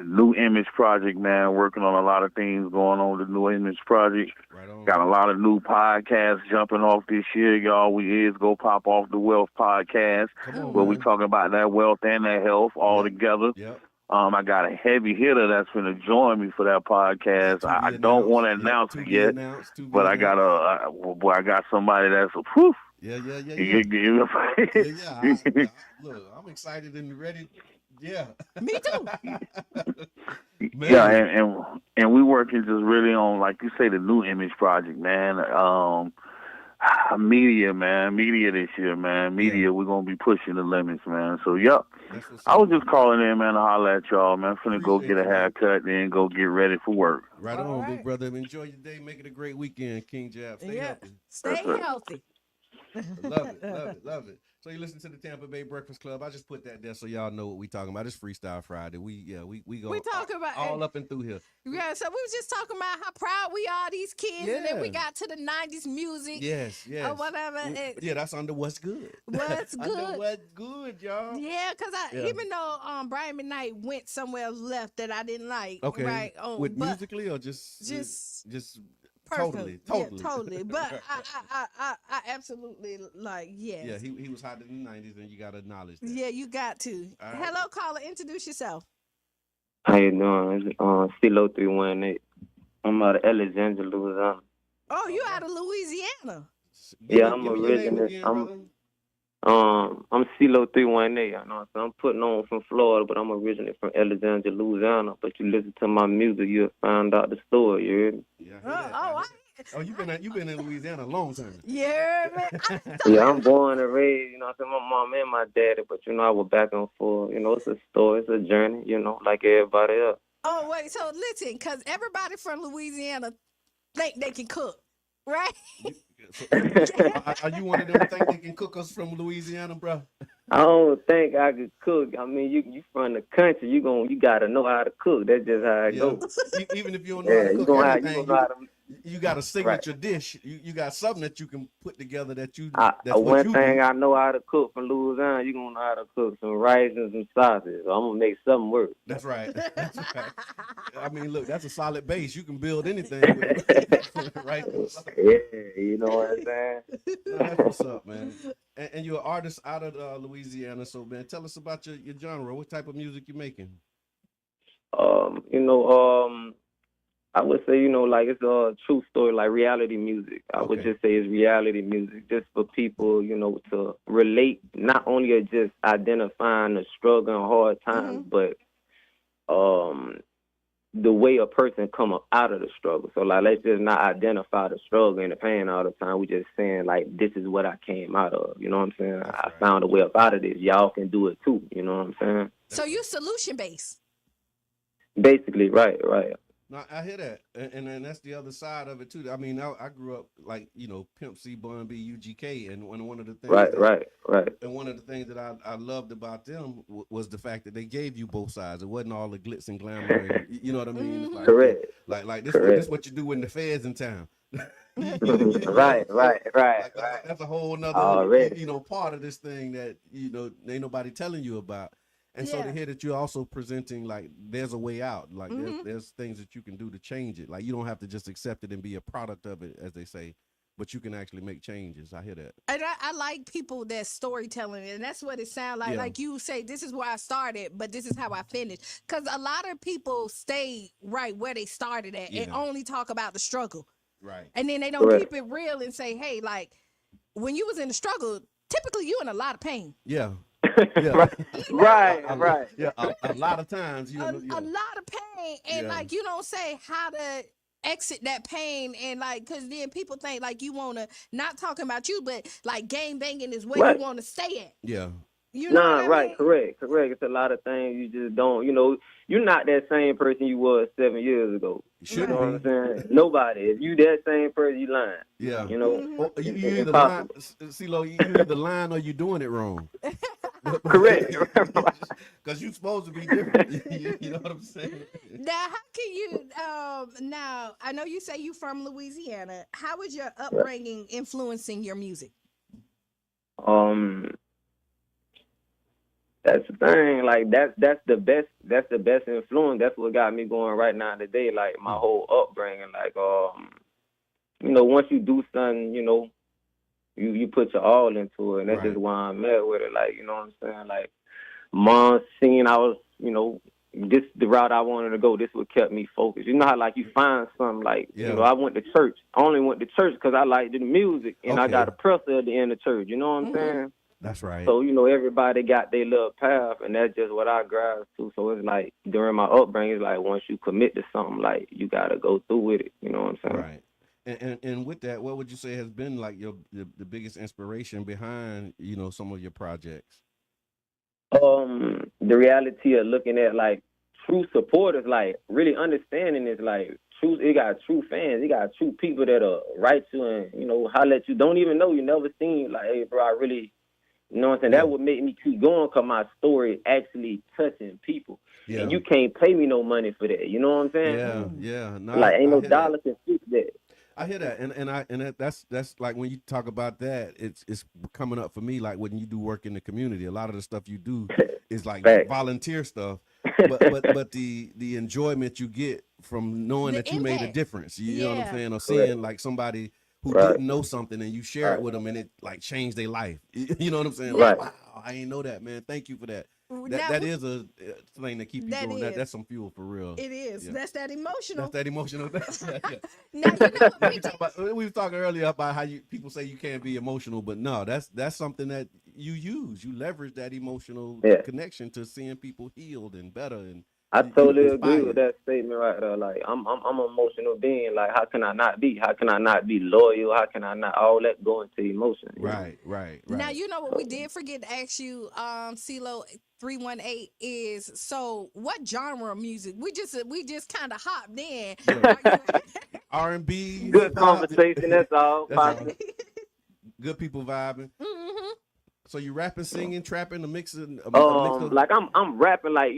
New Image Project, man, working on a lot of things going on with the New Image Project. Right on. Got a lot of new podcasts jumping off this year, y'all. We is go pop off the Wealth podcast, where we talking about that wealth and that health all together. Yep. I got a heavy hitter that's going to join me for that podcast. I don't want to announce it yet, but I got somebody that's a whew. Yeah. Look, I'm excited and ready. Yeah. Me too. Yeah, and we working just really on, like you say, the New Image Project, man. Media this year, man. We're gonna be pushing the limits, man. So I was just calling in, man, to holler at y'all, man. Finna go get a haircut, then go get ready for work. Right on, big brother. Enjoy your day. Make it a great weekend, King Jab. Stay healthy. Stay healthy. Love it. So you listen to the Tampa Bay Breakfast Club. I just put that there so y'all know what we talking about. It's Freestyle Friday. We go talking about all up and through here. Yeah, so we was just talking about how proud we are, these kids, and then we got to the 90s music. Yes. Or whatever. Yeah, that's under What's Good. What's Good. Under What's Good, y'all. Yeah, because even though Brian McKnight went somewhere left that I didn't like. Okay. Right. With musically or just Totally. Yeah, totally. But I absolutely yes. Yeah, he was hot in the 90s, and you got to acknowledge that. Yeah, you got to. Right. Hello, caller. Introduce yourself. How you doing? CeeLo 318. I'm out of Alexandria, Louisiana. Oh, you out of Louisiana? Yeah, I'm originally. I'm CeeLo 318. I know. So I'm putting on from Florida, but I'm originally from Alexandria, Louisiana. But you listen to my music, you'll find out the story. You heard me? Yeah. You've been in Louisiana a long time. Yeah, man. Yeah, I'm born and raised. I said my mom and my daddy, but I was back and forth. It's a story, it's a journey. Like everybody else. Oh wait, so listen, because everybody from Louisiana think they can cook, right? Are you one of them think they can cook us from Louisiana, bro? I don't think I could cook. I mean, you from the country, you gotta know how to cook. That's just how it goes. Even if you don't know how to cook everything, you got a signature dish. You got something that you can put together that you. One thing I know how to cook from Louisiana, you gonna know how to cook some rice and some sausage. So I'm gonna make something work. That's right. I mean, look, that's a solid base. You can build anything with it. Right? Yeah, you know what I'm saying? No, that's what's up, man. And you're an artist out of Louisiana, so man, tell us about your genre. What type of music you making? I would say, like it's a true story, like reality music. I would just say it's reality music, just for people, to relate, not only just identifying the struggle and hard times, but the way a person come up out of the struggle. So, like, let's just not identify the struggle and the pain all the time. We just saying, like, this is what I came out of. You know what I'm saying? I found a way up out of this. Y'all can do it too. You know what I'm saying? So you solution-based. Basically, right. No, I hear that, and that's the other side of it too. I mean, I grew up like Pimp C, Bun B, UGK, and one of the things right. And one of the things that I loved about them was the fact that they gave you both sides. It wasn't all the glitz and glamour. And, you know what I mean? Like, correct. Like this is what you do when the feds in town. Right. That's a whole nother, Already. part of this thing that, ain't nobody telling you about. And so to hear that you're also presenting, like, there's a way out. Like, there's things that you can do to change it. Like, you don't have to just accept it and be a product of it, as they say, but you can actually make changes. I hear that. And I like people that's storytelling, and that's what it sounds like. Yeah. Like you say, this is where I started, but this is how I finished. Because a lot of people stay right where they started at and only talk about the struggle. Right. And then they don't keep it real and say, hey, like, when you was in the struggle, typically you in a lot of pain. Yeah. Right. Yeah, a lot of times. A lot of pain. And, like, you don't say how to exit that pain, and, like, because then people think, like, you want to, not talking about you, but, like, gang banging is where you want to stay at. Yeah. You know what I mean? Correct. It's a lot of things you just don't, you're not that same person you was 7 years ago. You know what I'm saying? Nobody. If you that same person, you lying. Yeah. You either lying, CeeLo, you either lying or you doing it wrong. Correct. Because you're supposed to be different. You know what I'm saying? Now, how can you, now, I know you say you from Louisiana. How is your upbringing influencing your music? That's the thing. Like, that's the best influence. That's what got me going right now today. Like, my whole upbringing. Like, once you do something, you put your all into it, and that's just why I'm at with it. Like, you know what I'm saying? Like, mom seen I was, this the route I wanted to go. This what kept me focused. You know how, like, you find something, like, I went to church. I only went to church because I liked the music, and I got a presser at the end of church. You know what I'm saying? That's right. So, everybody got their little path, and that's just what I grasped to. So it's like, during my upbringing, it's like, once you commit to something, like, you got to go through with it. You know what I'm saying? Right. And with that, what would you say has been, like, the biggest inspiration behind, some of your projects? The reality of looking at, like, true supporters, like, really understanding is, like, true. It got true fans. It got true people that are write you and, holler at you. Don't even know you never seen, like, hey, bro, I really... You know what I'm saying? That would make me keep going because my story actually touching people. Yeah. And you can't pay me no money for that. You know what I'm saying? Yeah. No, like, ain't no dollar can fix that. I hear that. And that's like, when you talk about that, it's coming up for me, like, when you do work in the community. A lot of the stuff you do is like volunteer stuff. But the enjoyment you get from knowing that you made a difference. You know what I'm saying? Or seeing, like, somebody who didn't know something and you share it with them and it, like, changed their life. You know what I'm saying? Like, wow, I ain't know that, man. Thank you for that. That is a thing that keep you going. That's some fuel for real. It is. Yeah. That's that emotional. Now, we were talking earlier about how people say you can't be emotional, but no, that's something that you use. You leverage that emotional connection to seeing people healed and better. And I totally agree with that statement right there. Like, I'm an emotional being. Like, how can I not be? How can I not be loyal? How can I not? All that go into emotion. Right. Now, you know what we did forget to ask you, CeeLo 318 is, so what genre of music? We just kind of hopped in. R&B. Good conversation. That's all. Good people vibing. Mm-hmm. So you rapping, singing, trapping, a mix of like I'm rapping, like,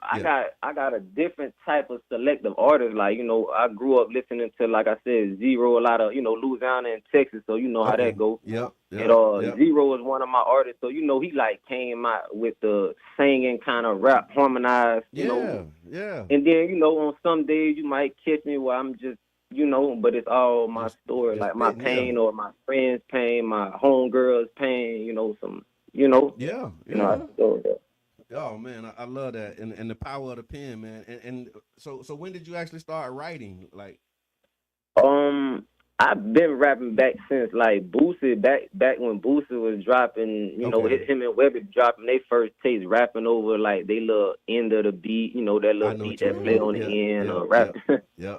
I got a different type of selective artist. Like, I grew up listening to, like I said, Zero, a lot of, Louisiana and Texas, so you know how that goes. Yep. Zero is one of my artists, so he like came out with the singing kind of rap harmonized, Yeah. And then, on some days you might catch me where I'm just, but it's all my story, like my pain or my friend's pain, my homegirl's pain, some, Yeah. Story. Oh man, I love that, and the power of the pen, man. And so when did you actually start writing? Like, I've been rapping back since, like, Boosie, back when Boosie was dropping, him and Webby dropping they first tapes, rapping over, like, they little end of the beat, that little beat that play on the end, rap. Yeah.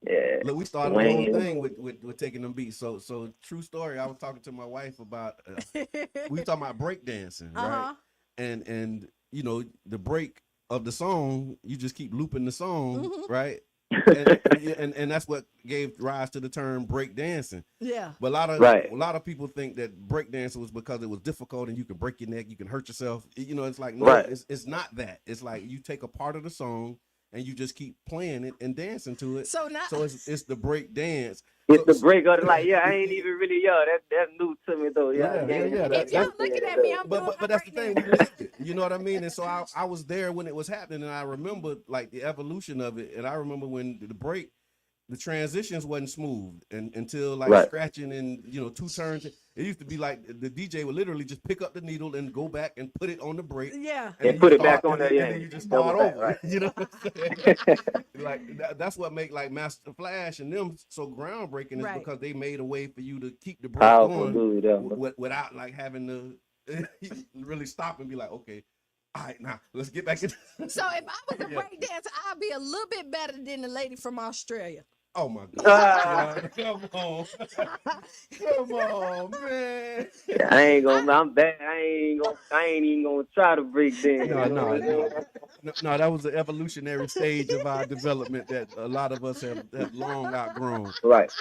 Yeah. Look, we started the whole thing with taking them beats. So true story. I was talking to my wife about we were talking about breakdancing, right? And the break of the song, you just keep looping the song, right? and that's what gave rise to the term breakdancing. Yeah. But a lot of people think that breakdancing was because it was difficult and you can break your neck, you can hurt yourself. It's like, no, it's not that. It's like you take a part of the song and you just keep playing it and dancing to it. So now, it's the break dance. It's the break of the like, yeah, I ain't even really, that's new to me though. Yeah. if y'all looking at me, I'm doing but that's the thing, we lived it. You know what I mean? And so I was there when it was happening, and I remember like the evolution of it. And I remember when the break, the transitions wasn't smooth and until like scratching and two turns. It used to be like the DJ would literally just pick up the needle and go back and put it on the break. Yeah. And put it back on there, and then you just start over. Right. You know what I'm saying? Like that's what make like Master Flash and them so groundbreaking is because they made a way for you to keep the break going without like having to really stop and be like, okay, all right, now let's get back in. So if I was a break dancer, I'd be a little bit better than the lady from Australia. Oh my God! Come on, come on, man! I ain't gonna. I'm bad. I ain't even gonna try to break dance. No. That was the evolutionary stage of our development that a lot of us have long outgrown. Right.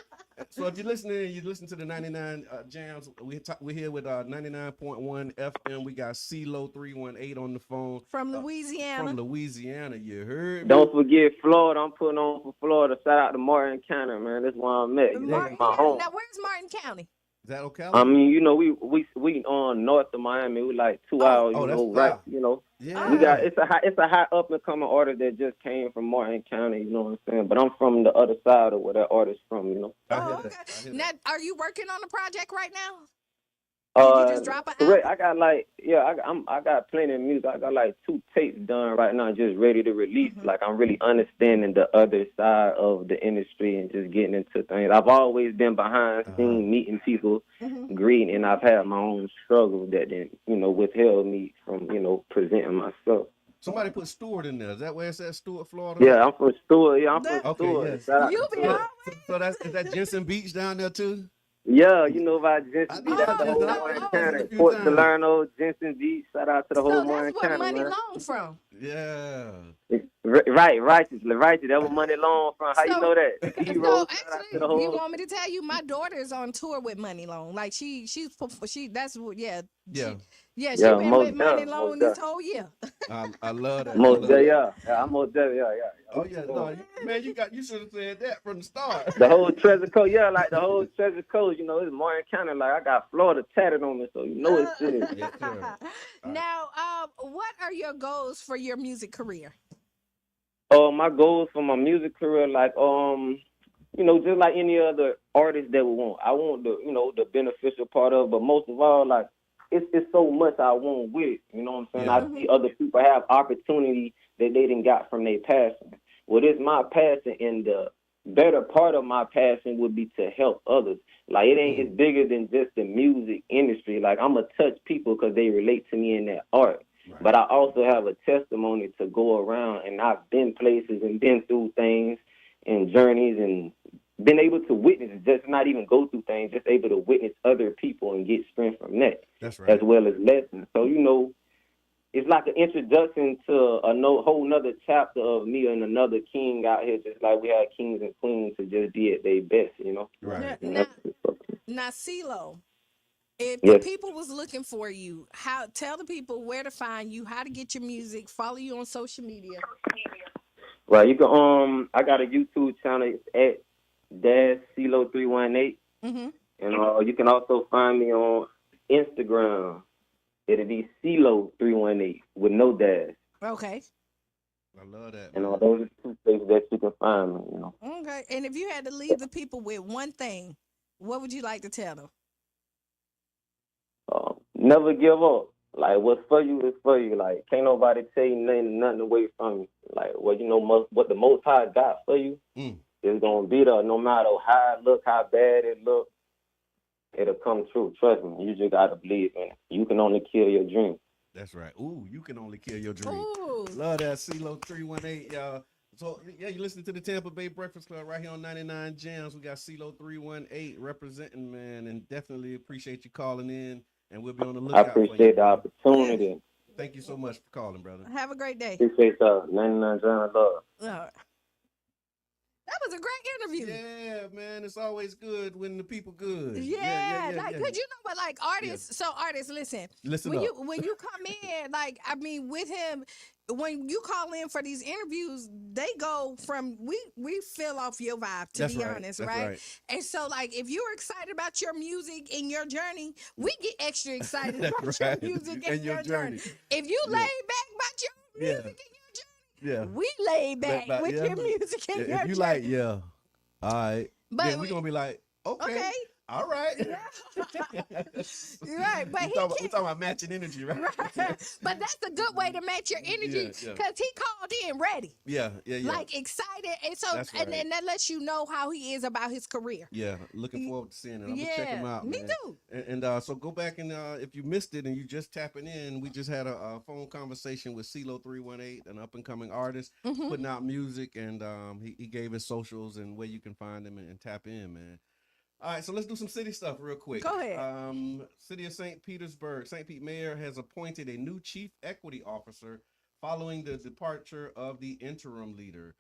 So if you're listening, you listen to the 99 Jams. We're here with 99.1 FM. We got CeeLo 318 on the phone from Louisiana. You heard me? Don't forget Florida. I'm putting on for Florida. Shout out to Martin County, man. That's where I'm at. My home. Now, where's Martin County? Is that okay? I mean, we on north of Miami. We like 2 hours. Right? Yeah. We got it's a high up and coming artist that just came from Martin County. You know what I'm saying? But I'm from the other side of where that artist from. Oh, okay. Now, are you working on a project right now? Or you just drop an album? I got I got plenty of music. I got like 2 tapes done right now, just ready to release. Like I'm really understanding the other side of the industry and just getting into things. I've always been behind scenes, meeting people, greeting, and I've had my own struggles that then withheld me from presenting myself. Somebody put Stewart in there. Is that where it's at, Stewart, Florida? Yeah, I'm from Stewart. Yeah, I'm from Stewart. Yeah. You be always. So is that Jensen Beach down there too? Yeah, about Jensen Beach. That's the whole Martin County. Port Salerno, Jensen Beach. Shout out to the whole Martin County. That's where Money Long from. Yeah. Right, righteous. That was Money Long from. How you know that? So actually, you want me to tell you, my daughter is on tour with Money Long. Like she's that's she's been with Money Long this whole year. I love that. I'm most definitely. Oh yeah, no, man, you should have said that from the start. The whole Treasure Coast, like the whole Treasure Coast, it's Martin County. Like I got Florida tatted on me, so it's serious. Yes, sir. Now, what are your goals for your music career? My goals for my music career, like just like any other artist that would want. I want the beneficial part of, but most of all, like it's so much I want with it. You know what I'm saying? Yeah. I see other people have opportunity that they didn't got from their passion. Well, it's my passion, and the better part of my passion would be to help others. Like it's bigger than just the music industry. Like I'm gonna touch people because they relate to me in that art. Right. But I also have a testimony to go around, and I've been places and been through things and journeys and been able to witness, just not even go through things, just able to witness other people and get strength from that. That's right. As well as lessons. So, it's like an introduction to a whole nother chapter of me and another king out here, just like we had kings and queens to just be at their best, Right. Now, CeeLo, if the people was looking for you, tell the people where to find you, how to get your music, follow you on social media. Right, you can I got a YouTube channel at CeeLo 318, and you can also find me on Instagram. It'll be CeeLo 318 with no dash. Okay. I love that. And those are 2 places that you can find me. Okay, and if you had to leave the people with one thing, what would you like to tell them? Never give up. Like, what's for you is for you. Like, can't nobody tell you nothing away from you. Like, what the Most High got for you is going to be there. No matter how it look, how bad it look, it'll come true. Trust me. You just got to believe in it. You can only kill your dream. That's right. Ooh, you can only kill your dream. Ooh. Love that, CeeLo 318, y'all. So, yeah, you listen to the Tampa Bay Breakfast Club right here on 99 Jams. We got CeeLo 318 representing, man, and definitely appreciate you calling in. And we'll be on the lookout. I appreciate the opportunity. Thank you so much for calling, brother. Have a great day. Appreciate y'all. 99 Jams love. All right. That was a great interview. Yeah, man, it's always good when the people good. Yeah, like, cause you know what, like artists. So artists, listen up. when you come in, like, I mean, with him, when you call in for these interviews, they go from we feel off your vibe, to be honest, right? And so, like, if you're excited about your music and your journey, we get extra excited about your music and your journey. If you laid back about your music and your journey, we laid back with your music and your journey. If you like, all right, but then we're gonna be like, okay. All right. Right. But we're talking about matching energy, right? But that's a good way to match your energy, because he called in ready. Yeah. Like, excited. And so, and that lets you know how he is about his career. Yeah. Looking forward to seeing it. I'm gonna check him out. Me man. too. And so go back and if you missed it and you just tapping in, we just had a phone conversation with CeeLo 318, an up and coming artist, putting out music, and he gave his socials and where you can find him and tap in, man. All right, so let's do some city stuff real quick. Go ahead. City of St. Petersburg, St. Pete Mayor has appointed a new chief equity officer following the departure of the interim leader.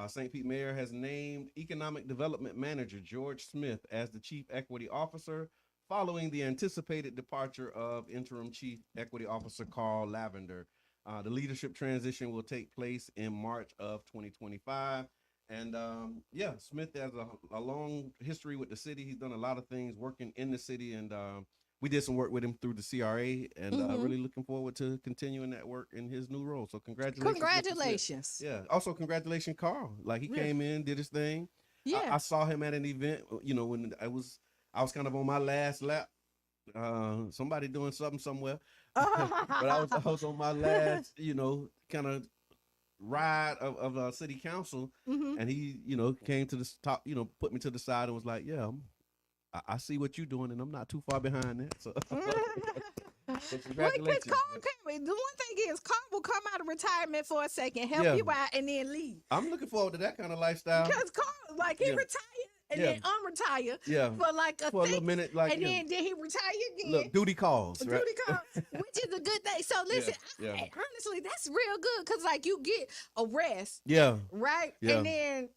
St. Pete Mayor has named Economic Development Manager George Smith as the chief equity officer following the anticipated departure of interim chief equity officer Carl Lavender. The leadership transition will take place in March of 2025. And Smith has a long history with the city. He's done a lot of things working in the city, and we did some work with him through the CRA, and really looking forward to continuing that work in his new role. So congratulations. Yeah. Also, congratulations, Carl. Like, he came in, did his thing. Yeah. I saw him at an event, when I was kind of on my last lap. Somebody doing something somewhere. But I was on my last, kind of ride of city council, and he came to the top, put me to the side and was like, I see what you're doing, and I'm not too far behind that, so congratulations. The one thing is, Carl will come out of retirement for a second, help you out, and then leave. I'm looking forward to that kind of lifestyle, because Carl, like, he retired and then unretire for like a little minute, like, and then he retire again. Look, duty calls, right? Which is a good thing. So listen, honestly, that's real good, because, like, you get a rest, right? And then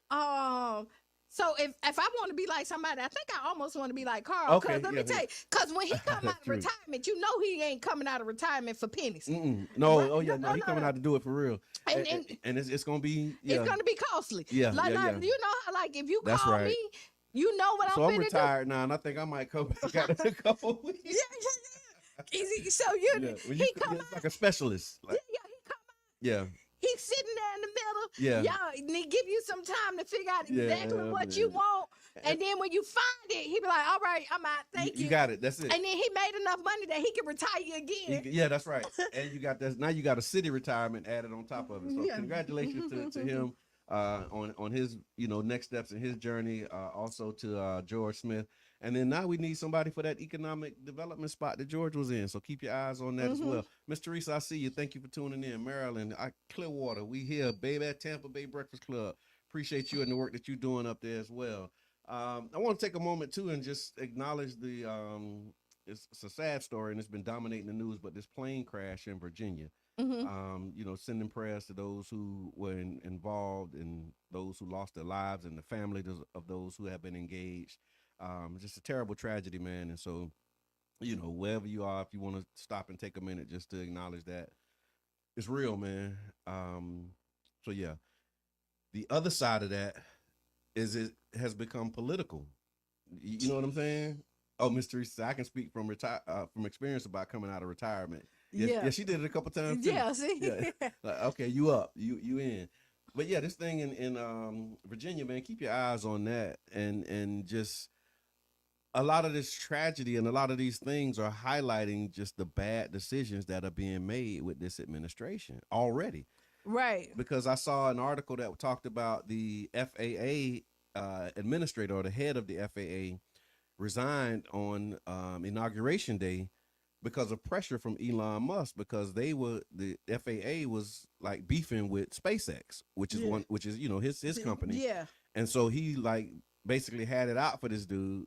so if I want to be like somebody, I think I almost want to be like Carl. Because let me tell you, because when he come out of retirement, you know he ain't coming out of retirement for pennies. No, right? No, he coming out to do it for real. And it's gonna be it's gonna be costly. Yeah, like, you know how, like, if you call me, you know what so I'm finna do. So I'm retired now, and I think I might come back out in a couple weeks. So he come out like a specialist. Like, he come out. Yeah. He's sitting there in the middle. Y'all, and he give you some time to figure out exactly what you want. And then when you find it, he be like, all right, I'm out. Thank you. You got it. That's it. And then he made enough money that he can retire again. That's right. And you got that. Now you got a city retirement added on top of it. So congratulations to him on his next steps in his journey. Also to George Smith. And then now we need somebody for that economic development spot that George was in. So keep your eyes on that as well. Miss Teresa, I see you. Thank you for tuning in. Maryland, Clearwater, we here, baby, at Tampa Bay Breakfast Club. Appreciate you and the work that you're doing up there as well. I want to take a moment, too, and just acknowledge it's a sad story, and it's been dominating the news, but this plane crash in Virginia. Sending prayers to those who were involved and those who lost their lives and the families of those who have been engaged. Just a terrible tragedy, man. And so, wherever you are, if you want to stop and take a minute just to acknowledge that, it's real, man. So yeah, the other side of that is it has become political. You know what I'm saying? Oh, Miss Teresa, I can speak from experience about coming out of retirement. Yeah, she did it a couple times too. Yeah, see? Yeah. Like, okay, you up, you in. But yeah, this thing in Virginia, man, keep your eyes on that, and just a lot of this tragedy and a lot of these things are highlighting just the bad decisions that are being made with this administration already. Right. Because I saw an article that talked about the FAA administrator, or the head of the FAA, resigned on inauguration day because of pressure from Elon Musk, because the FAA was like beefing with SpaceX, which is his company. Yeah. And so he like basically had it out for this dude.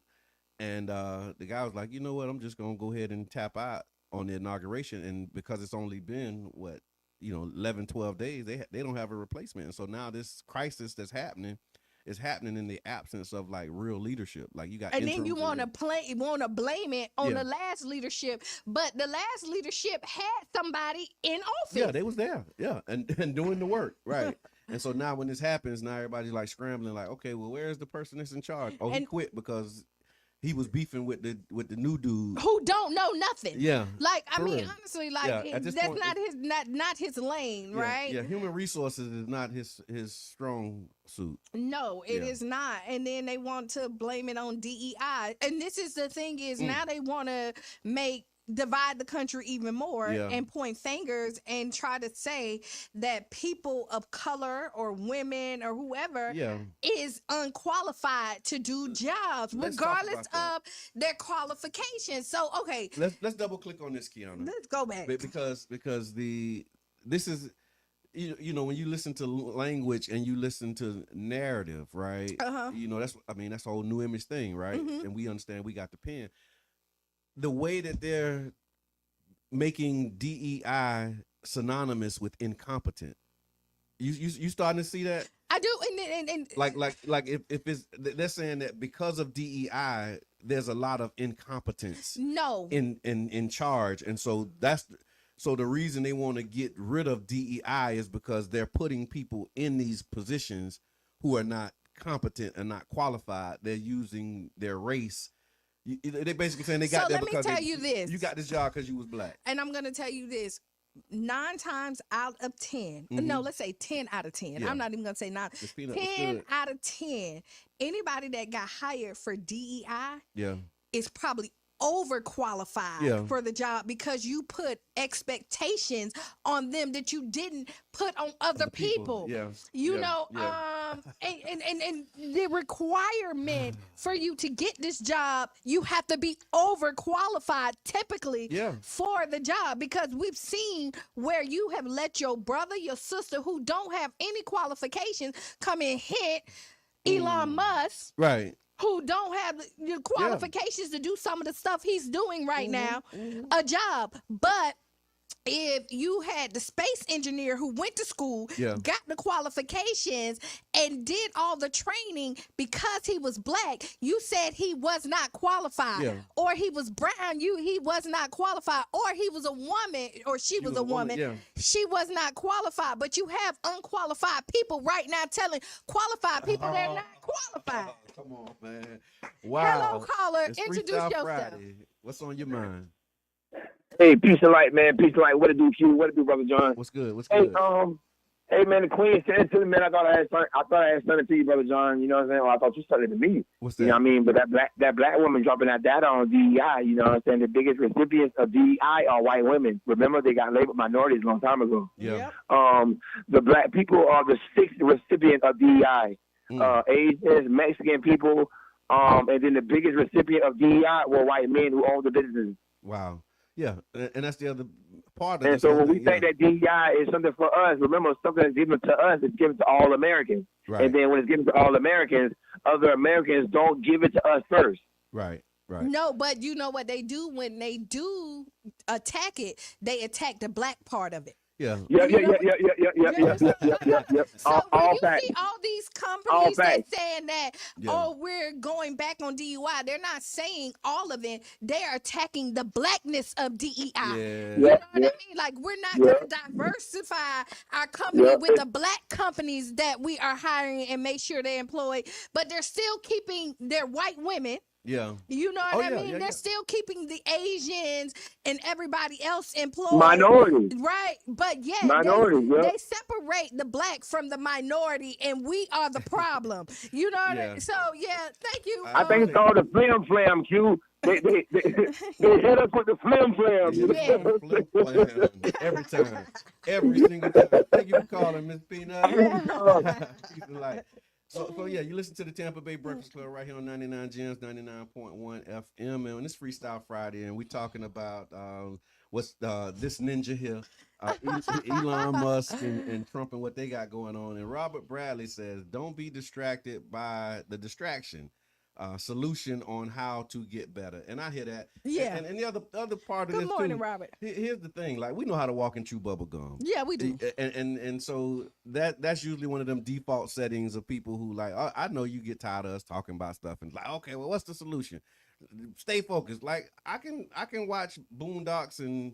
And the guy was like, you know what, I'm just going to go ahead and tap out on the inauguration. And because it's only been, 11, 12 days, they don't have a replacement. And so now this crisis that's happening, is happening in the absence of like real leadership. Like you got, and then you want to blame it on the last leadership, but the last leadership had somebody in office. Yeah, they was there. Yeah, and doing the work, right? And so now when this happens, now everybody's like scrambling, like, okay, well, where's the person that's in charge? Oh, he quit because he was beefing with the new dude who don't know nothing. Yeah, like I mean, honestly, like that's point, not his lane, right? Yeah, human resources is not his strong suit. No, it is not. And then they want to blame it on DEI, and this is the thing is now they want to divide the country even more and point fingers and try to say that people of color or women or whoever is unqualified to do jobs regardless of their qualifications. So okay, let's double click on this, Kiana. Let's go back because this is you know when you listen to language and you listen to narrative, right? You know that's a whole new image thing, right? And we understand we got the pen. The way that they're making DEI synonymous with incompetent, you starting to see that? I do, and like if it's they're saying that because of DEI, there's a lot of incompetence. No, in charge, and so the reason they want to get rid of DEI is because they're putting people in these positions who are not competent and not qualified. They're using their race. They basically saying they got there because you got this job because you was black. And I'm gonna tell you this: 9 times out of 10, no, let's say 10 out of 10. I'm not even gonna say 9. 10 out of 10. Anybody that got hired for DEI, is probably overqualified for the job because you put expectations on them that you didn't put on other people. You know, and the requirement for you to get this job, you have to be overqualified typically for the job, because we've seen where you have let your brother, your sister who don't have any qualifications come and hit Elon Musk. Right. Who don't have the qualifications to do some of the stuff he's doing right now, a job. But if you had the space engineer who went to school, got the qualifications, and did all the training because he was black, you said he was not qualified. Or he was brown, he was not qualified. Or he was a woman, or she was a woman, she was not qualified. But you have unqualified people right now telling qualified people they're not qualified. Come on, man. Wow. Hello, caller. It's Introduce Freestyle yourself. Friday. What's on your mind? Hey, peace and light, man. Peace and light. What it do, Q? What it do, Brother John? What's good? What's good? Hey, man, the Queen said to me, man, I thought I had something to you, Brother John. You know what I'm saying? Well, I thought you said it to me. What's that? You know what I mean? But that black woman dropping that data on DEI, you know what I'm saying? The biggest recipients of DEI are white women. Remember, they got labeled minorities a long time ago. Yeah. The black people are the 6th recipient of DEI. Asians, Mexican people, and then the biggest recipient of DEI were white men who own the businesses. Wow. Yeah, and that's the other part of it. And so when we think that DEI is something for us, remember, something that's given to us is given to all Americans. Right. And then when it's given to all Americans, other Americans don't give it to us first. Right. No, but you know what they do when they do attack it? They attack the black part of it. Yeah. Yeah. So when All you see all these companies that saying that, we're going back on DUI, they're not saying all of it. They're attacking the blackness of DEI. You know what I mean? Like, we're not going to diversify our company with the black companies that we are hiring and make sure they're employed, but they're still keeping their white women. Yeah. You know what I mean? They're still keeping the Asians and everybody else employed. Minority. Right. But they separate the black from the minority, and we are the problem. You know what I mean? So, thank you. I think it's called the flim, Q. They hit us with the flim. Every time. Every single time. Thank you for calling, Miss Peanut. So you listen to the Tampa Bay Breakfast Club right here on 99 Gems, 99.1 FM, and on this Freestyle Friday, and we're talking about what's this ninja here, Elon Musk and Trump and what they got going on. And Robert Bradley says, don't be distracted by the distraction. solution on how to get better. And I hear that. Yeah. And the other part of Good this morning, too, Robert. Here's the thing, like we know how to walk and chew bubble gum. Yeah, we do. And so that's usually one of them default settings of people who like, oh, I know you get tired of us talking about stuff and like, okay, well, what's the solution? Stay focused. Like I can watch Boondocks and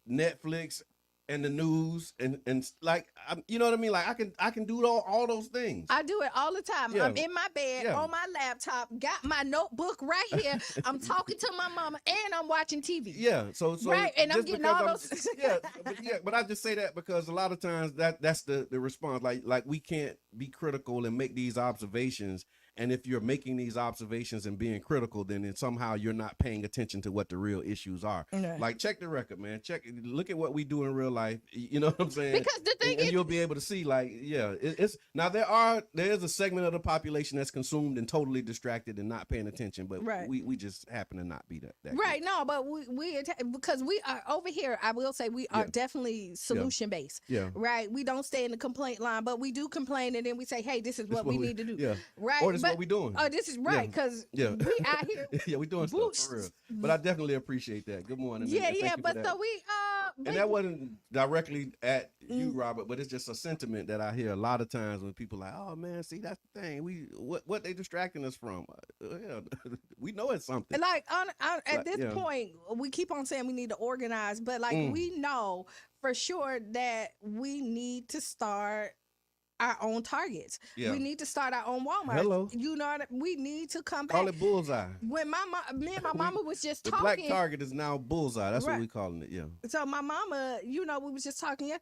Netflix and the news and like you know what I mean, like I can do all those things. I do it all the time. Yeah. I'm in my bed on my laptop, got my notebook right here. I'm talking to my mama and I'm watching TV. Yeah, so right, and I'm getting all those. but I just say that because a lot of times that's the response. Like we can't be critical and make these observations. And if you're making these observations and being critical, then somehow you're not paying attention to what the real issues are. Yeah. Like check the record, man. Look at what we do in real life. You know what I'm saying? Because the thing and you'll be able to see, like, yeah, it's now there is a segment of the population that's consumed and totally distracted and not paying attention, but we just happen to not be that right. No, but we because we are over here. I will say we are definitely solution based. Yeah. Right. We don't stay in the complaint line, but we do complain and then we say, hey, this is what we need to do. Yeah. Right. Or this is what we doing. Oh, this is right, because we out here. Yeah, we doing stuff for real. But I definitely appreciate that. Good morning. Yeah, but so we and that wasn't directly at you, Robert, but it's just a sentiment that I hear a lot of times when people are like, oh man, see that's the thing. What they distracting us from? Yeah, we know it's something. Like at this point, we keep on saying we need to organize, but like we know for sure that we need to start our own Targets. Yeah. We need to start our own Walmart. Hello. You know what? We need to come back. Call it Bullseye. When me and my mama was just the talking. Black Target is now Bullseye. That's what we calling it. Yeah. So my mama, we was just talking.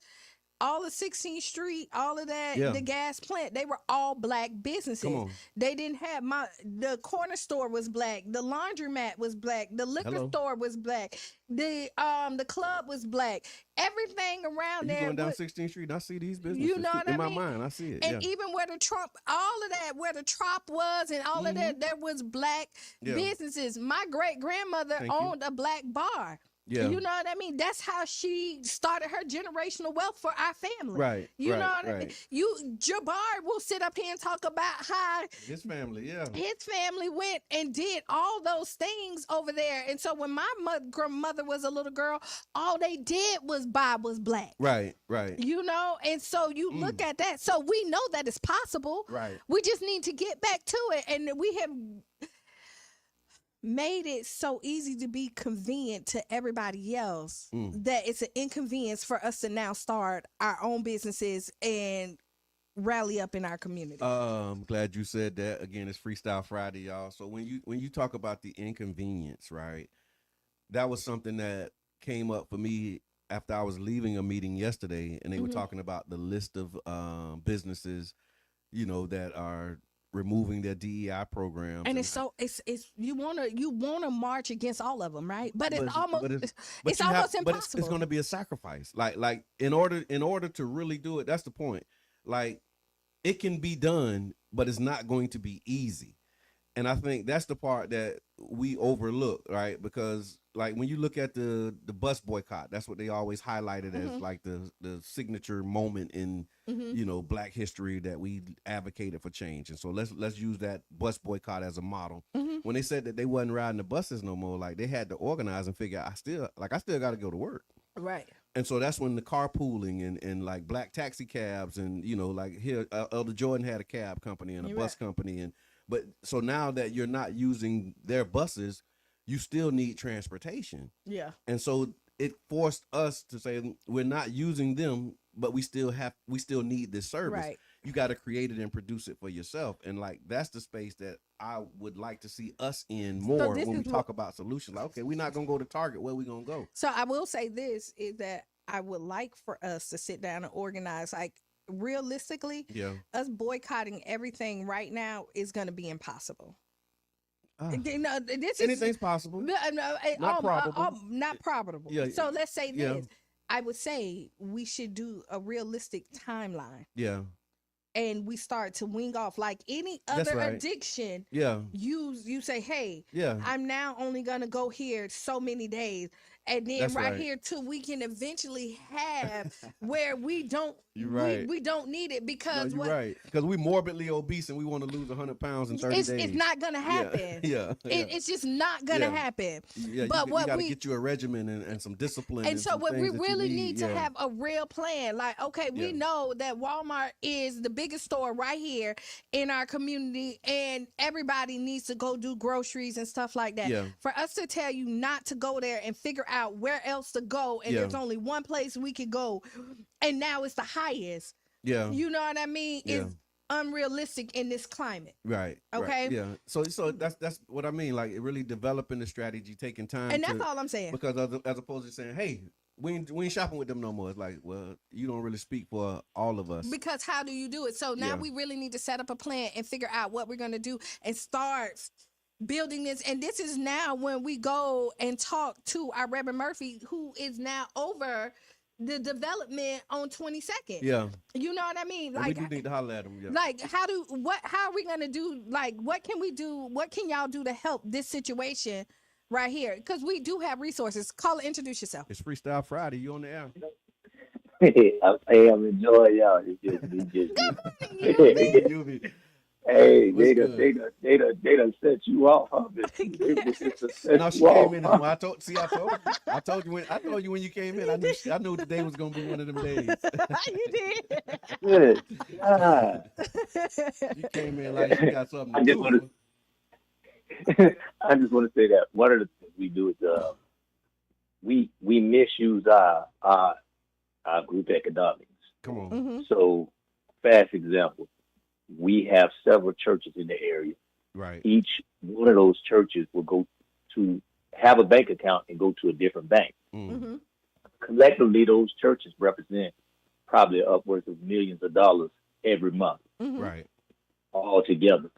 All of 16th Street, all of that, the gas plant, they were all black businesses. Come on. They didn't have the corner store was black, the laundromat was black, the liquor store was black, the club was black. Everything around there. You going down 16th Street, I see these businesses. You know what in I my mean? mind, I see it. And even where the Trump, all of that, where the Trop was and all of that, there was black businesses. My great grandmother owned a black bar. Yeah. You know what I mean? That's how she started her generational wealth for our family. Right. You know what I mean? Jabbar will sit up here and talk about how his family, his family went and did all those things over there. And so when my grandmother was a little girl, all they did was buy was black. Right, right. You know, and so you look at that. So we know that it's possible. Right. We just need to get back to it. And we have made it so easy to be convenient to everybody else that it's an inconvenience for us to now start our own businesses and rally up in our community. I'm glad you said that. Again, it's Freestyle Friday, y'all. So when you talk about the inconvenience, right, that was something that came up for me after I was leaving a meeting yesterday, and they were talking about the list of businesses, that are removing their DEI programs, and it's you wanna march against all of them, right? But it's almost impossible. But it's going to be a sacrifice. Like in order to really do it, that's the point. Like it can be done, but it's not going to be easy. And I think that's the part that we overlook, right? Because like when you look at the bus boycott, that's what they always highlighted as like the signature moment in Black history that we advocated for change. And so let's use that bus boycott as a model. When they said that they wasn't riding the buses no more, like they had to organize and figure out I still got to go to work. Right. And so that's when the carpooling and like black taxi cabs and like here Elder Jordan had a cab company and a bus company but so now that you're not using their buses, you still need transportation. Yeah. And so it forced us to say we're not using them, but we still need this service. Right. You got to create it and produce it for yourself. And like that's the space that I would like to see us in more when we talk about solutions. Like, okay, we're not gonna go to Target, where we gonna go? So I will say this is that I would like for us to sit down and organize, like realistically, us boycotting everything right now is going to be impossible. Anything's possible. Not probable. Not probable. Yeah. So let's say this. I would say we should do a realistic timeline. Yeah. And we start to wing off like any other addiction. Yeah. You say, hey, yeah, I'm now only gonna go here so many days. and then That's right right. here too, we can eventually have where we don't You're right. we don't need it No, because you're what right. Because we morbidly obese and we want to lose 100 pounds in 30 days. it's not gonna happen. Yeah. It's just not gonna Yeah. happen. Yeah, But you what got to we get you a regimen and some discipline and so some what we things that you really need to Yeah. have a real plan. Like, okay, we know that Walmart is the biggest store right here in our community, and everybody needs to go do groceries and stuff like that. Yeah. For us to tell you not to go there and figure out where else to go, and Yeah. there's only one place we could go, and now it's the highest. Yeah. You know what I mean? Yeah. It's unrealistic in this climate. Right. Okay. Right, yeah. So that's what I mean. Like, it really developing the strategy, taking time. And that's all I'm saying. Because as opposed to saying, hey, we ain't shopping with them no more. It's like, well, you don't really speak for all of us. Because how do you do it? So now we really need to set up a plan and figure out what we're going to do and start building this. And this is now when we go and talk to our Reverend Murphy, who is now over the development on 22nd. Yeah. You know what I mean? And Like, we do need to holler at them. Yeah. like how are we going to do, like, what can we do? What can y'all do to help this situation right here? Because we do have resources. Call and introduce yourself. It's Freestyle Friday. You on the air? I'm enjoying y'all. It's just You Hey, they done set you off, huh? No, she came in. I told you when you came in. I knew today was gonna be one of them days. You did. Good. God. You came in like you got something to I just do. I just want to say that one of the things we do is we misuse our group economics. Come on. Mm-hmm. So, fast example, we have several churches in the area. Right. Each one of those churches will go to have a bank account and go to a different bank. Mm-hmm. Collectively, those churches represent probably upwards of millions of dollars every month. Mm-hmm. Right. All together.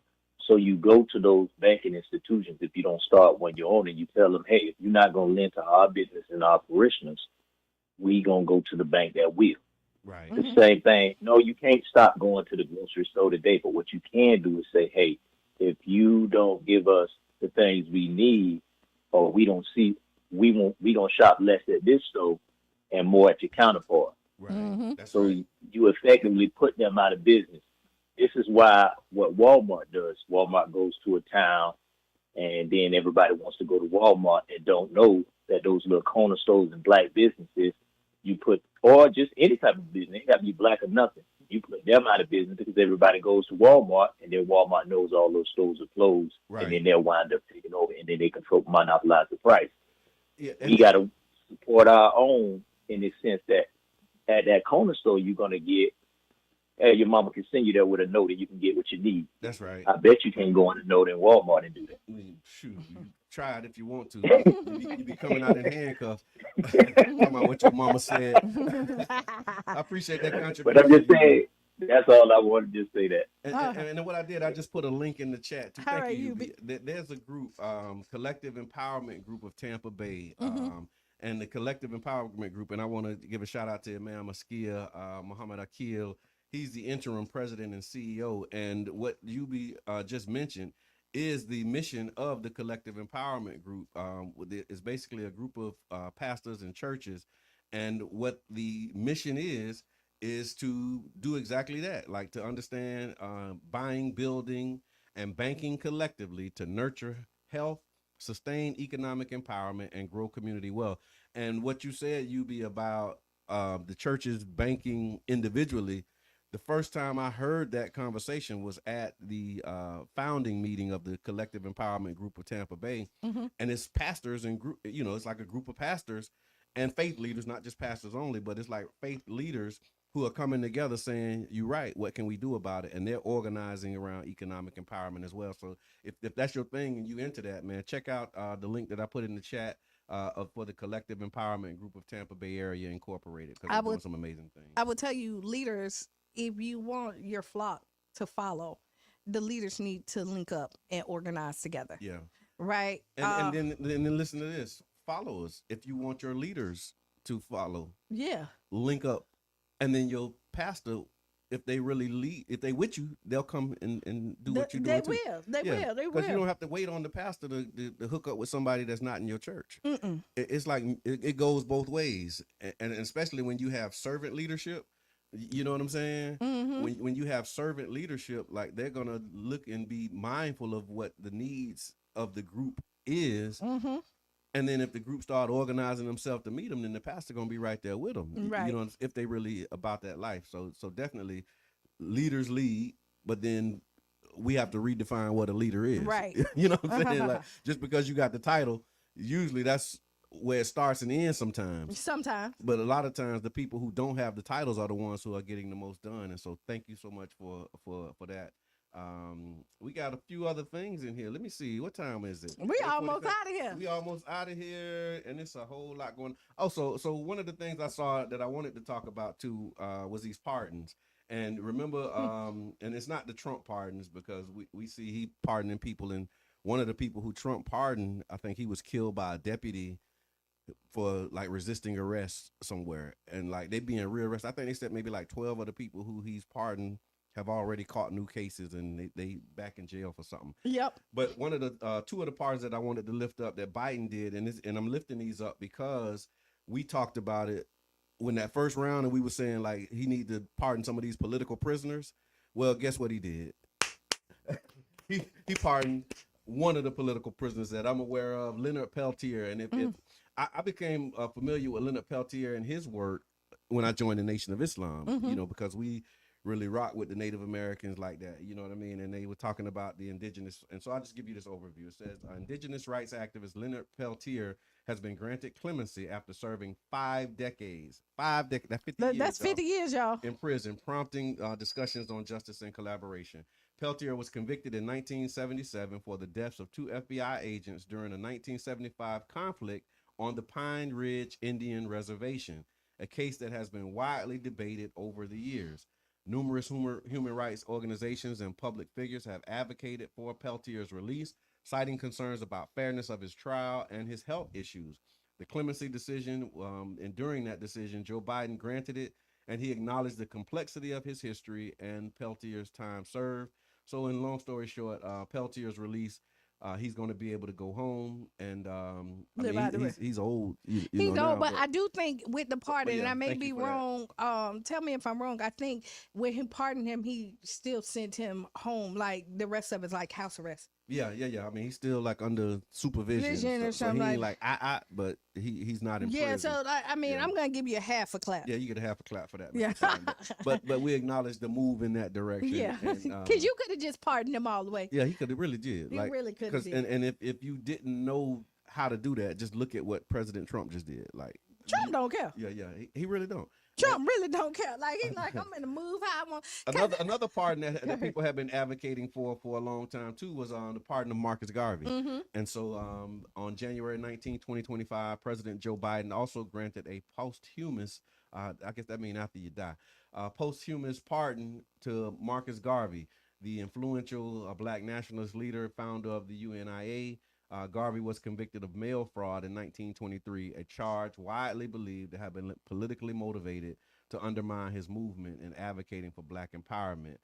So you go to those banking institutions, if you don't start when you're on it, you tell them, hey, if you're not going to lend to our business and our parishioners, we going to go to the bank that will. Right. The same thing. No, you can't stop going to the grocery store today, but what you can do is say, hey, if you don't give us the things we need, or we don't see, we gonna shop less at this store and more at your counterpart. Right. Mm-hmm. That's So right. you effectively put them out of business. This is why what Walmart does. Walmart goes to a town, and then everybody wants to go to Walmart and don't know that those little corner stores and black businesses you put, or just any type of business, it got to be black or nothing. You put them out of business because everybody goes to Walmart, and then Walmart knows all those stores are closed, Right. and then they'll wind up taking over, and then they control, monopolize the price. Yeah. We got to support our own in the sense that at that corner store, you're going to get, hey, your mama can send you there with a note and you can get what you need. That's right. I bet you can't go on a note in Walmart and do that. Shoot, you try it if you want to. You be coming out in handcuffs. Talking about what your mama said. I appreciate that contribution. But I'm just saying, that's all I want to just say that. And what I did, I just put a link in the chat. How Thank are you. you? There's a group, Collective Empowerment Group of Tampa Bay. Mm-hmm. And the Collective Empowerment Group, and I want to give a shout out to Imam Askia, Muhammad Akil. He's the interim president and CEO. And what you just mentioned is the mission of the Collective Empowerment Group. It's basically a group of pastors and churches. And what the mission is to do exactly that, like to understand buying, building, and banking collectively to nurture health, sustain economic empowerment, and grow community wealth. And what you said, Yubi, about the churches banking individually, the first time I heard that conversation was at the founding meeting of the Collective Empowerment Group of Tampa Bay. Mm-hmm. And it's pastors and group, it's like a group of pastors and faith leaders, not just pastors only, but it's like faith leaders who are coming together saying, you're right, what can we do about it? And they're organizing around economic empowerment as well. So if that's your thing and you into that, man, check out the link that I put in the chat for the Collective Empowerment Group of Tampa Bay Area Incorporated, because they're doing some amazing things. I would tell you, leaders, if you want your flock to follow, the leaders need to link up and organize together. Yeah. Right. And then listen to this. Followers, if you want your leaders to follow, yeah, link up. And then your pastor if they really lead, if they with you, they'll come and do what you're doing. They will. Because you don't have to wait on the pastor to hook up with somebody that's not in your church. It's like it goes both ways, and especially when you have servant leadership. You know what I'm saying? When you have servant leadership, like they're gonna look and be mindful of what the needs of the group is. And then if the group start organizing themselves to meet them, then the pastor gonna be right there with them. Right. You know, if they really about that life. So definitely leaders lead, but then we have to redefine what a leader is. Right. You know what I'm saying? Like just because you got the title, usually that's where it starts and ends sometimes. But a lot of times the people who don't have the titles are the ones who are getting the most done. And so thank you so much for that. We got a few other things in here. Let me see. What time is it? We almost out of here. We almost out of here, and it's a whole lot going. Oh, so one of the things I saw that I wanted to talk about too was these pardons. And remember, and it's not the Trump pardons, because we see he pardoning people, and one of the people who Trump pardoned, I think he was killed by a deputy for like resisting arrest somewhere, and like they being rearrested. I think they said maybe like 12 of the people who he's pardoned have already caught new cases, and they back in jail for something. Yep. But one of the two of the pardons that I wanted to lift up that Biden did, and I'm lifting these up because we talked about it when that first round, and we were saying like he need to pardon some of these political prisoners. Well, guess what he did? he pardoned one of the political prisoners that I'm aware of, Leonard Peltier. And if I became familiar with Leonard Peltier and his work when I joined the Nation of Islam, you know, because we really rock with the Native Americans like that, you know what I mean? And they were talking about the indigenous. And so I'll just give you this overview. It says, indigenous rights activist Leonard Peltier has been granted clemency after serving 5 decades. 5 decades. That's 50 years, y'all. In prison, prompting discussions on justice and collaboration. Peltier was convicted in 1977 for the deaths of 2 FBI agents during a 1975 conflict on the Pine Ridge Indian Reservation, a case that has been widely debated over the years. Numerous human rights organizations and public figures have advocated for Peltier's release, citing concerns about fairness of his trial and his health issues. The clemency decision, and during that decision, Joe Biden granted it, and he acknowledged the complexity of his history and Peltier's time served. So in long story short, Peltier's release, he's going to be able to go home, and he's old. He's old, but I do think with the pardon, and I may be wrong. Tell me if I'm wrong. I think when he pardoned him, he still sent him home. Like the rest of it's like house arrest. Yeah. I mean, he's still like under supervision or something. So he ain't but he's not in prison. Yeah, so I mean, I'm gonna give you a half a clap. Yeah, you get a half a clap for that. Yeah, but we acknowledge the move in that direction. Yeah, because you could have just pardoned him all the way. Yeah, he could have really did. He really could have. And if you didn't know how to do that, just look at what President Trump just did. Like Trump don't care. Yeah, he really don't. Trump really don't care. Like he's like, I'm in the move how I want. Another pardon that people have been advocating for a long time too was the pardon of Marcus Garvey. And so on January 19, 2025, President Joe Biden also granted a posthumous, I guess that means after you die, posthumous pardon to Marcus Garvey, the influential Black nationalist leader, founder of the UNIA. Garvey was convicted of mail fraud in 1923, a charge widely believed to have been politically motivated to undermine his movement in advocating for Black empowerment.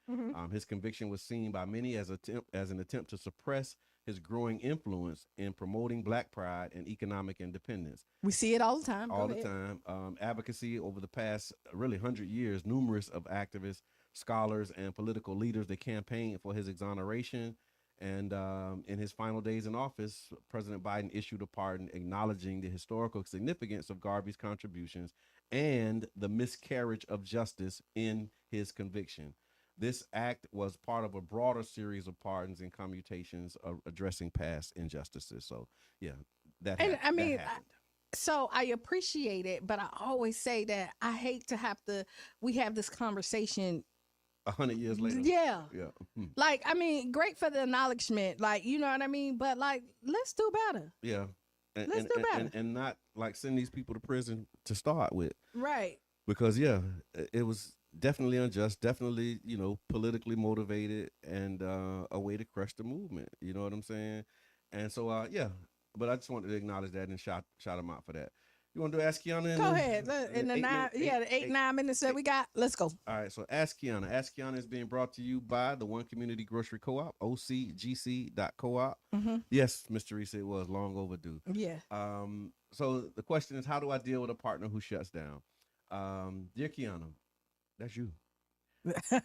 His conviction was seen by many as an attempt to suppress his growing influence in promoting Black pride and economic independence. We see it all the time. All the time. Advocacy over the past really 100 years, numerous of activists, scholars, and political leaders, they campaigned for his exoneration. And in his final days in office, President Biden issued a pardon acknowledging the historical significance of Garvey's contributions and the miscarriage of justice in his conviction. This act was part of a broader series of pardons and commutations addressing past injustices. So, yeah, that happened. I mean, so I appreciate it, but I always say that I hate to we have this conversation 100 years later. Yeah. Like, I mean, great for the acknowledgement. Like, you know what I mean? But like, let's do better. Yeah. Let's do better. And not like send these people to prison to start with. Right. Because it was definitely unjust, definitely, politically motivated, and a way to crush the movement. You know what I'm saying? And so, but I just wanted to acknowledge that and shout him out for that. You want to do Ask Kiana? Go ahead. In the 9 minutes that we got, let's go. All right, so Ask Kiana. Ask Kiana is being brought to you by the One Community Grocery Co-op, ocgc.coop. Yes, Mr. Reese, it was long overdue. Yeah. So the question is, how do I deal with a partner who shuts down? Dear Kiana, that's you. That's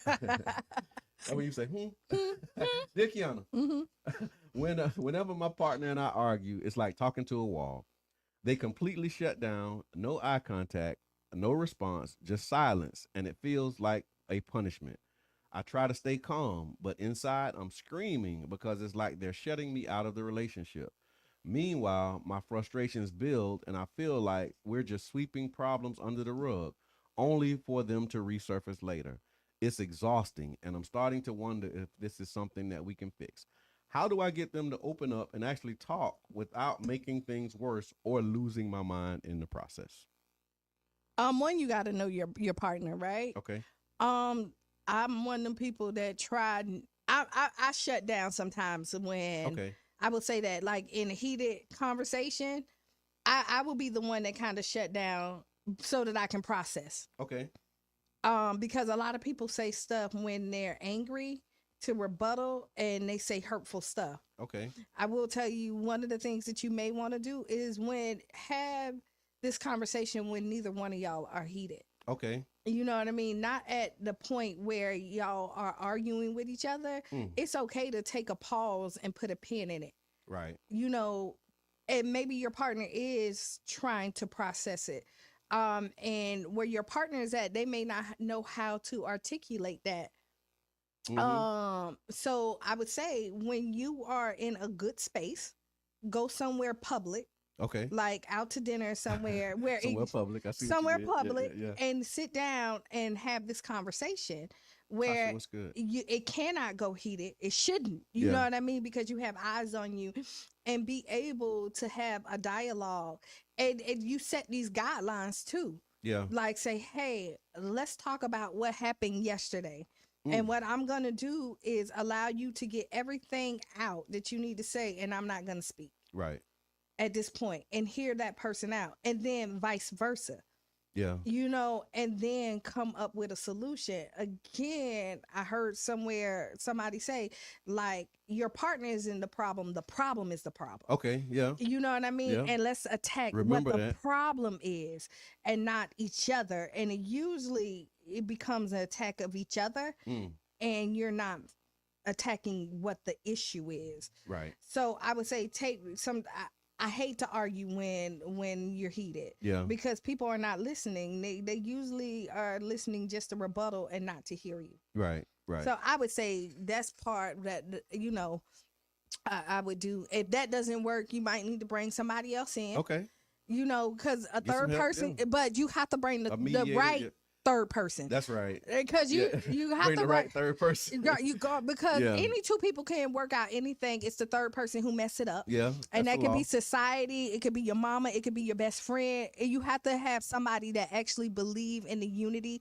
when you say, Dear Kiana, whenever my partner and I argue, it's like talking to a wall. They completely shut down, no eye contact, no response, just silence, and it feels like a punishment. I try to stay calm, but inside I'm screaming because it's like they're shutting me out of the relationship. Meanwhile, my frustrations build, and I feel like we're just sweeping problems under the rug, only for them to resurface later. It's exhausting, and I'm starting to wonder if this is something that we can fix. How do I get them to open up and actually talk without making things worse or losing my mind in the process? One, you got to know your partner, right? Okay. I'm one of them people that tried. I shut down sometimes when I would say that, like in a heated conversation, I will be the one that kind of shut down so that I can process. Okay. Because a lot of people say stuff when they're angry to rebuttal, and they say hurtful stuff. Okay. I will tell you, one of the things that you may want to do is have this conversation when neither one of y'all are heated. Okay. You know what I mean? Not at the point where y'all are arguing with each other. It's okay to take a pause and put a pin in it. Right. You know, and maybe your partner is trying to process it. And where your partner is at, they may not know how to articulate that. So I would say when you are in a good space, go somewhere public. Okay. Like out to dinner somewhere where somewhere public. I see somewhere public yeah. and sit down and have this conversation where it cannot go heated. It shouldn't. You know what I mean? Because you have eyes on you, and be able to have a dialogue, and you set these guidelines too. Yeah. Like say, hey, let's talk about what happened yesterday. And what I'm going to do is allow you to get everything out that you need to say, and I'm not going to speak. Right. At this point, and hear that person out, and then vice versa. Yeah. You know, and then come up with a solution. Again, I heard somewhere somebody say, like, your partner is in the problem is the problem. Okay, yeah. You know what I mean? Yeah. And let's attack what the problem is and not each other. And it becomes an attack of each other, and you're not attacking what the issue is. Right. So I would say I hate to argue when you're heated. Yeah. Because people are not listening. They usually are listening just to rebuttal and not to hear you. Right. Right. So I would say that's part that, you know, I would do. If that doesn't work, you might need to bring somebody else in. Okay. You know, because a third person, but you have to bring the right third person. That's right. Because you have bring to the right third person. You go because any two people can't work out anything. It's the third person who mess it up. Yeah. And that could be society. It could be your mama. It could be your best friend. And you have to have somebody that actually believe in the unity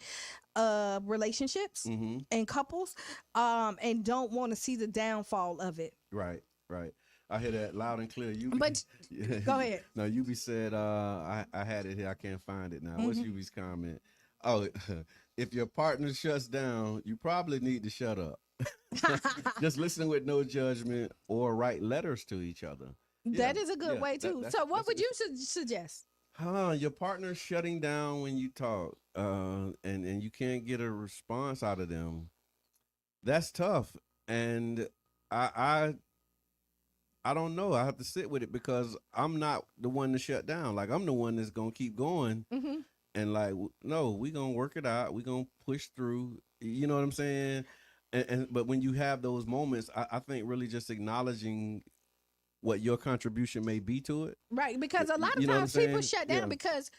of relationships and couples, and don't want to see the downfall of it. Right. Right. I hear that loud and clear. But go ahead. No, Yubi said, I had it here. I can't find it now. What's Yubi's comment? Oh, if your partner shuts down, you probably need to shut up. Just listen with no judgment or write letters to each other. That is a good way too. So what would you suggest? Your partner's shutting down when you talk, and you can't get a response out of them. That's tough. And I don't know. I have to sit with it because I'm not the one to shut down. Like, I'm the one that's going to keep going. And like, no, we gonna work it out. We gonna push through. You know what I'm saying? But when you have those moments, I think really just acknowledging what your contribution may be to it. Right, because a lot of times people shut down because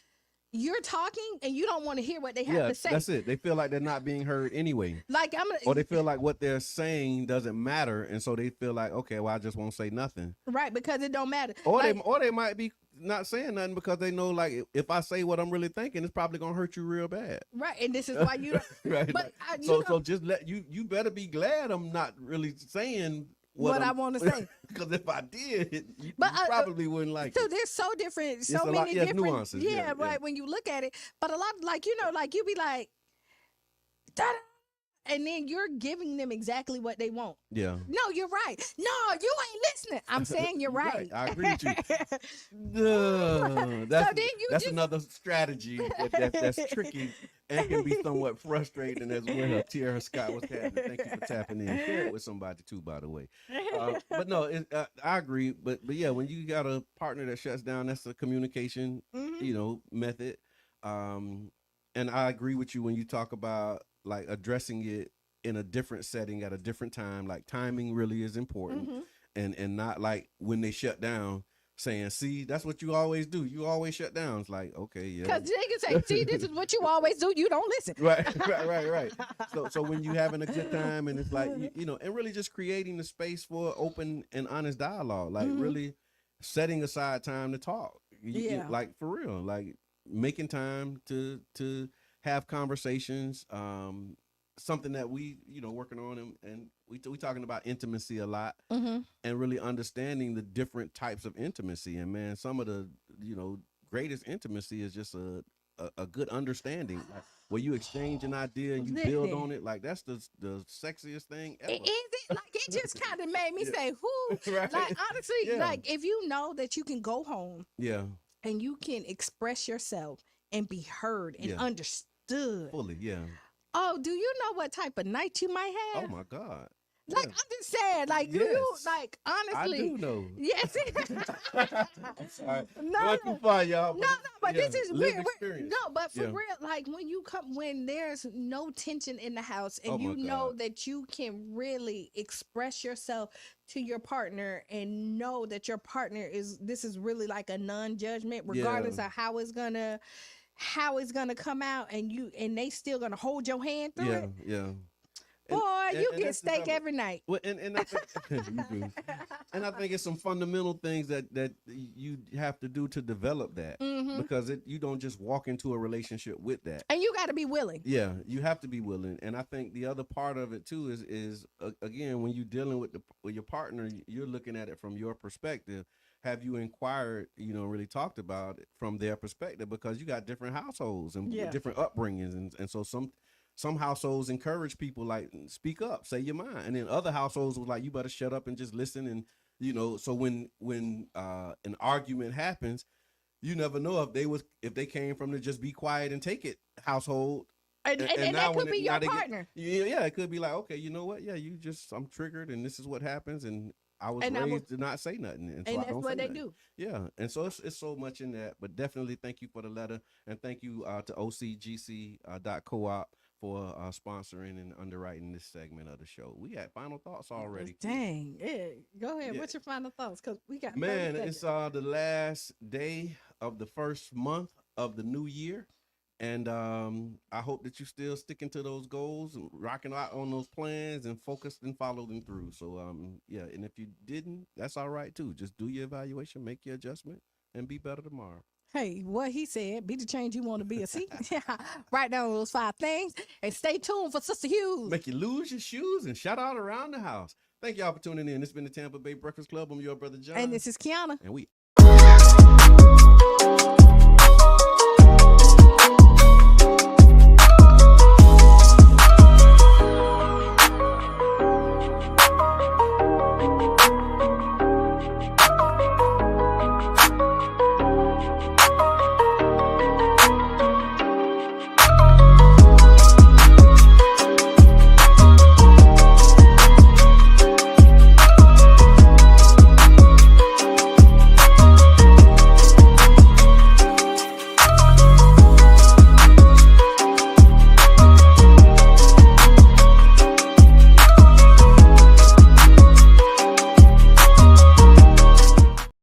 you're talking and you don't want to hear what they have to say. That's it. They feel like they're not being heard anyway. Like or they feel like what they're saying doesn't matter, and so they feel like, okay, well, I just won't say nothing. Right, because it don't matter. Or they might be not saying nothing because they know, like, if I say what I'm really thinking, it's probably gonna hurt you real bad. Right, and this is why you don't. Right. But so just let you better be glad I'm not really saying what I want to say. Because if I did, you probably wouldn't like so it. There's so different, It's a many different nuances. Yeah, right. When you look at it, but a lot like you be like, da-da, and then you're giving them exactly what they want. Yeah. No, you're right. No, you ain't listening. I'm saying you're right. I agree with you. That's another strategy that's tricky and can be somewhat frustrating as well. Tierra Scott, what's happening? Thank you for tapping in. Share it with somebody too, by the way. But no, I agree. But yeah, when you got a partner that shuts down, that's a communication, method. And I agree with you when you talk about like addressing it in a different setting at a different time. Like timing really is important, and not like when they shut down saying, see, that's what you always do. You always shut down. It's like, okay, yeah. Because they can say, see, this is what you always do. You don't listen. Right. So when you having a good time and it's like, and really just creating the space for open and honest dialogue, like really setting aside time to talk. Like for real, like making time to have conversations, something that we, working on, and we talking about intimacy a lot, and really understanding the different types of intimacy. And man, some of the, greatest intimacy is just a good understanding, like, where you exchange an idea and you build on it. Like that's the sexiest thing ever. Is it? Like it just kind of made me say, who? Right. Like honestly, like if you know that you can go home, and you can express yourself and be heard and understood fully, Oh, do you know what type of night you might have? Oh my God. Like I'm just saying, like you like honestly. I do know. Yes. I'm sorry. No, too far, y'all. No, but this is weird. No, but for real, like when there's no tension in the house and you know that you can really express yourself to your partner and know that your partner this is really like a non-judgment, regardless of how it's gonna come out, and they still gonna hold your hand through it. Yeah. Boy, you get steak every night. Well, and I think, you do. And I think it's some fundamental things that you have to do to develop that, because you don't just walk into a relationship with that. And you got to be willing. Yeah, you have to be willing. And I think the other part of it too is again, when you're dealing with your partner, you're looking at it from your perspective. Have you inquired, really talked about it from their perspective? Because you got different households and different upbringings, and so some households encourage people like speak up, say your mind, and then other households was like you better shut up and just listen. And so when an argument happens, you never know if they came from the just be quiet and take it household. And that could be your partner. It could be like, okay, you know what? Yeah, I'm triggered, and this is what happens, and I was raised to not say nothing, and so that's what they do. Yeah, and so it's so much in that. But definitely, thank you for the letter, and thank you to OCGC.coop for sponsoring and underwriting this segment of the show. We had final thoughts already. Dang, go ahead. What's your final thoughts? Because we got it's the last day of the first month of the new year. And I hope that you still sticking to those goals and rocking out on those plans and focused and follow them through. So, and if you didn't, that's all right too. Just do your evaluation, make your adjustment, and be better tomorrow. Hey, what he said, be the change you want to be. Write down those 5 things and stay tuned for Sister Hughes. Make you lose your shoes and shout out around the house. Thank y'all for tuning in. This has been the Tampa Bay Breakfast Club. I'm your brother John. And this is Kiana. And we